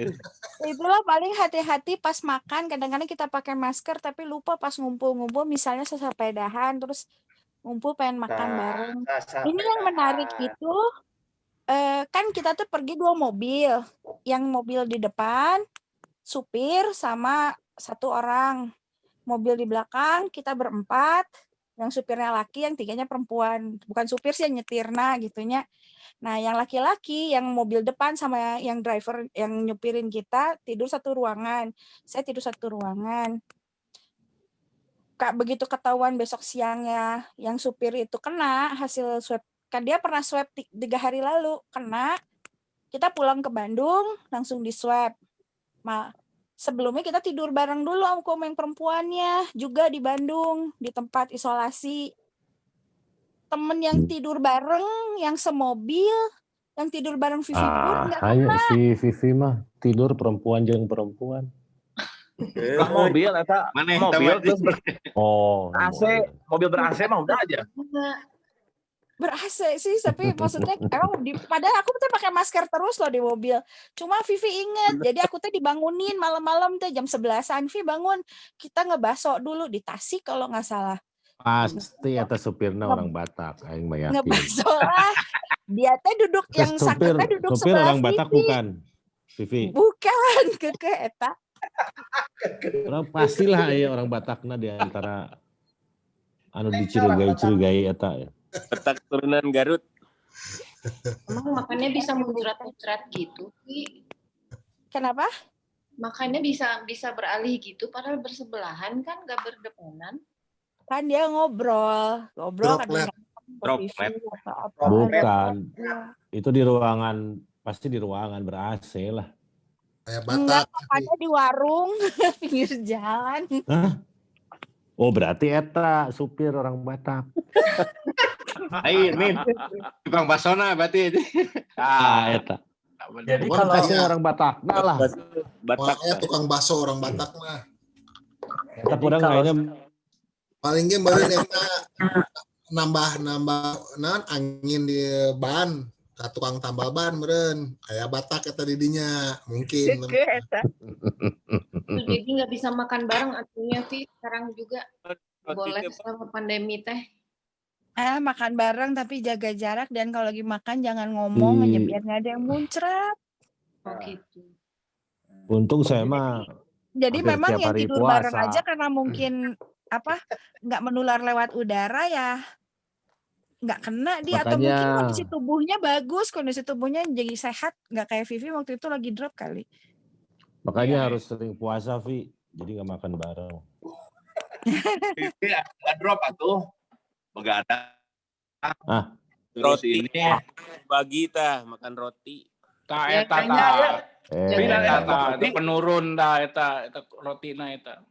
Itulah paling hati-hati pas makan. Kadang-kadang kita pakai masker tapi lupa pas ngumpul-ngumpul, misalnya sesepedahan terus ngumpul pengen makan bareng. Ini yang menarik itu kan kita tuh pergi 2 mobil. Yang mobil di depan supir sama 1 orang. Mobil di belakang kita berempat. Yang supirnya laki, yang 3-nya perempuan. Bukan supir sih, yang nyetirna gitunya. Nah, yang laki-laki, yang mobil depan sama yang driver yang nyupirin kita tidur 1 ruangan. Saya tidur 1 ruangan. Kak, begitu ketahuan besok siangnya yang supir itu kena hasil swab, kan dia pernah swab 3 hari lalu, kena, kita pulang ke Bandung langsung di swab. Sebelumnya kita tidur bareng dulu sama yang perempuannya juga di Bandung di tempat isolasi. Temen yang tidur bareng, yang semobil, yang tidur bareng Vivi pun nggak kena. Si Vivi mah tidur perempuan jeung perempuan. Mobil eta mobil terus AC, mobil ber-AC mah udah aja. Ber-AC sih, tapi maksudnya emang padahal aku tuh pakai masker terus loh di mobil. Cuma Vivi inget, jadi aku tuh dibangunin malam-malam tuh jam 11-an, Vivi bangun, kita ngebaso dulu di Tasik kalau nggak salah. Pasti eta supirna orang Batak, aing mah yakin. Ngebaso lah. Dia teh duduk yang sakitnya duduk supir sebelah orang Batak Vivi. bukan, Vivi. Bukan, keke eta. Orang pastilah ya orang Batakna di antara anu dicurigai eta ya. Batak turunan Garut. Emang makannya bisa muncrat-muncrat gitu, Pi? Kenapa? Makannya bisa beralih gitu, padahal bersebelahan kan, nggak berdepanan. Kan dia ngobrol Droplet. Bukan. Itu di ruangan, pasti di ruangan ber-AC lah. Kayak Enggak, makannya di warung pinggir jalan. Hah? Oh, berarti eta supir orang Batak. Ayo, Min. Tukang basona berarti. Eta. Jadi kalau orang Batak, lah. Bataknya tukang baso orang Batak mah. Eta kurang kayaknya paling ge beureun eta nambah angin di ban, ka tukang tambal ban meureun. Aya Batak eta di dinya, mungkin. Jadi nggak bisa makan bareng artinya, Vi, sekarang juga boleh selama pandemi teh. Makan bareng tapi jaga jarak, dan kalau lagi makan jangan ngomong biar nggak ada yang muncrat. Oh gitu. Untung saya mah. Jadi memang yang tidur puasa. bareng aja karena mungkin nggak menular lewat udara ya nggak kena dia. Atau mungkin kondisi tubuhnya bagus, kondisi tubuhnya jadi sehat, nggak kayak Vivi waktu itu lagi drop kali. Makanya harus sering puasa, Vi. Jadi nggak makan bareng. Vivi ada drop atuh. Enggak ada. Terus roti ini bagi makan roti. Eta penurun eta rotina eta.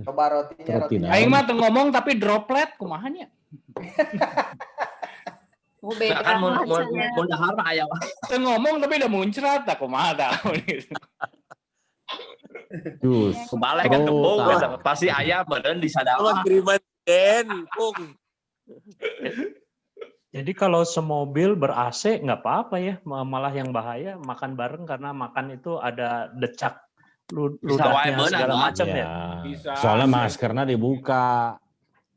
Coba rotinya. Aing mah teu ngomong tapi droplet kumaha nya? Beda kan mun dahar aya. Teu ngomong tapi udah muncrat tah kumaha tah. Jus. Kebalik kan kembung pasti aya meureun di sadawah. Kiriman den, Pung. Jadi kalau semobil ber-AC nggak apa-apa ya, malah yang bahaya makan bareng karena makan itu ada decak ludahnya segala macam ya. Bisa. Soalnya maskernya dibuka.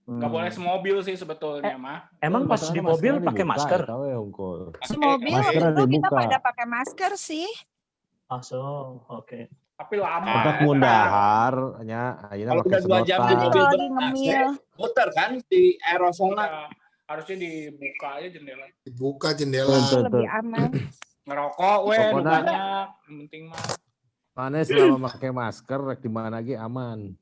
Nggak boleh semobil sih sebetulnya mah. Emang pas di mobil pakai masker? Semobil itu kita pada pakai masker sih. Oke. Tapi lama. Untuk mundahar nya ayeuna Kalau udah 2 jam di mobil muter kan di aerosolnya. Harusnya dibuka aja jendela. Dibuka jendela. Lebih aman. Ngerokok banyak, yang penting mah. Mana selama pakai masker di mana lagi aman.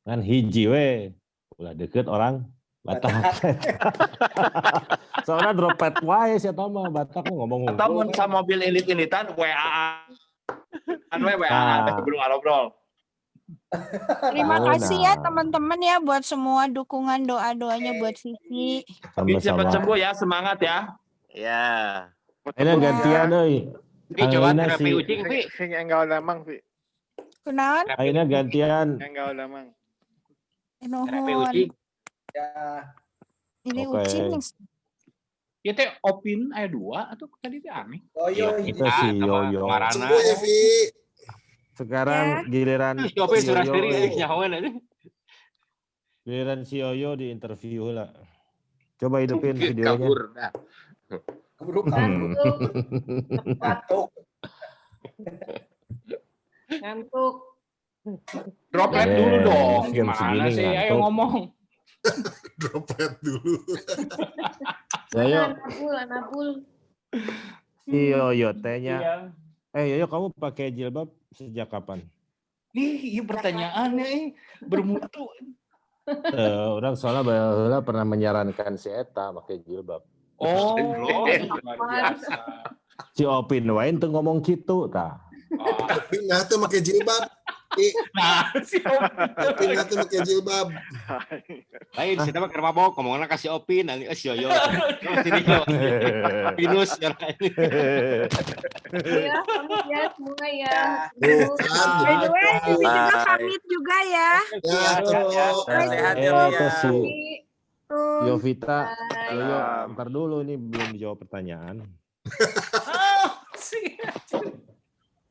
Kan hiji we. Ulah deket orang Batak. Soalnya dropet wae sih atau mah Batak ngomong. Atau mun sa mobil ilit-ilitan WA. WA belum ngobrol. Terima Oh, kasih ya nah. teman-teman ya buat semua dukungan doa-doanya buat Vivi. Tapi cepat Sama-sama. sembuh ya, semangat ya. Ya. Ini gantian euy. Vi coba Ayeuna terapi si ucing Vi. Sing enggak lamang, Vi. Kunaon? ayeuna gantian. Enggak lamang. Terapi Nuhun. ucing. Ya, Ini Oke. ucing. Ya teh Opin aya 2 atau tadi teh aneh. Yoyo Itu si Yoyo. Sembuh ya, Vi. Sekarang giliran Si Opi si surah Yoyo, diri nyahoan aja. giliran si Yoyo di interview lah. Coba hidupin videonya. Kabur dah. keburu kabur. Batuk. Ngantuk. Droplet Eh, dulu dong. jam Gimana segini sih? Ayo ngantuk. ngomong. Droplet dulu. Yoyo, Anabul. si Yoyo tehnya. Iya. Yoyo kamu pakai jilbab sejak kapan? Nih, iya pertanyaannya bermutu. Orang soalnya baheula pernah menyarankan si Eta pakai jilbab. Oh, luar biasa. Si Opin wae teu ngomong kitu tah. Tapi nggak tuh pakai jilbab. Nah, si Tapi nggak tuh pakai jilbab. Lain sih mah keur mabok ngomongna ka si Opin nanti si Yoyo. Sini yo. Pinus ya. Ya, pamit ya semua ya. By the way, Vivi juga pamit juga ya. Ya, tuh. Sehat ya. Itu si Tuh. Yovita, Yoyo, ntar dulu ini belum dijawab pertanyaan. Oh, sih.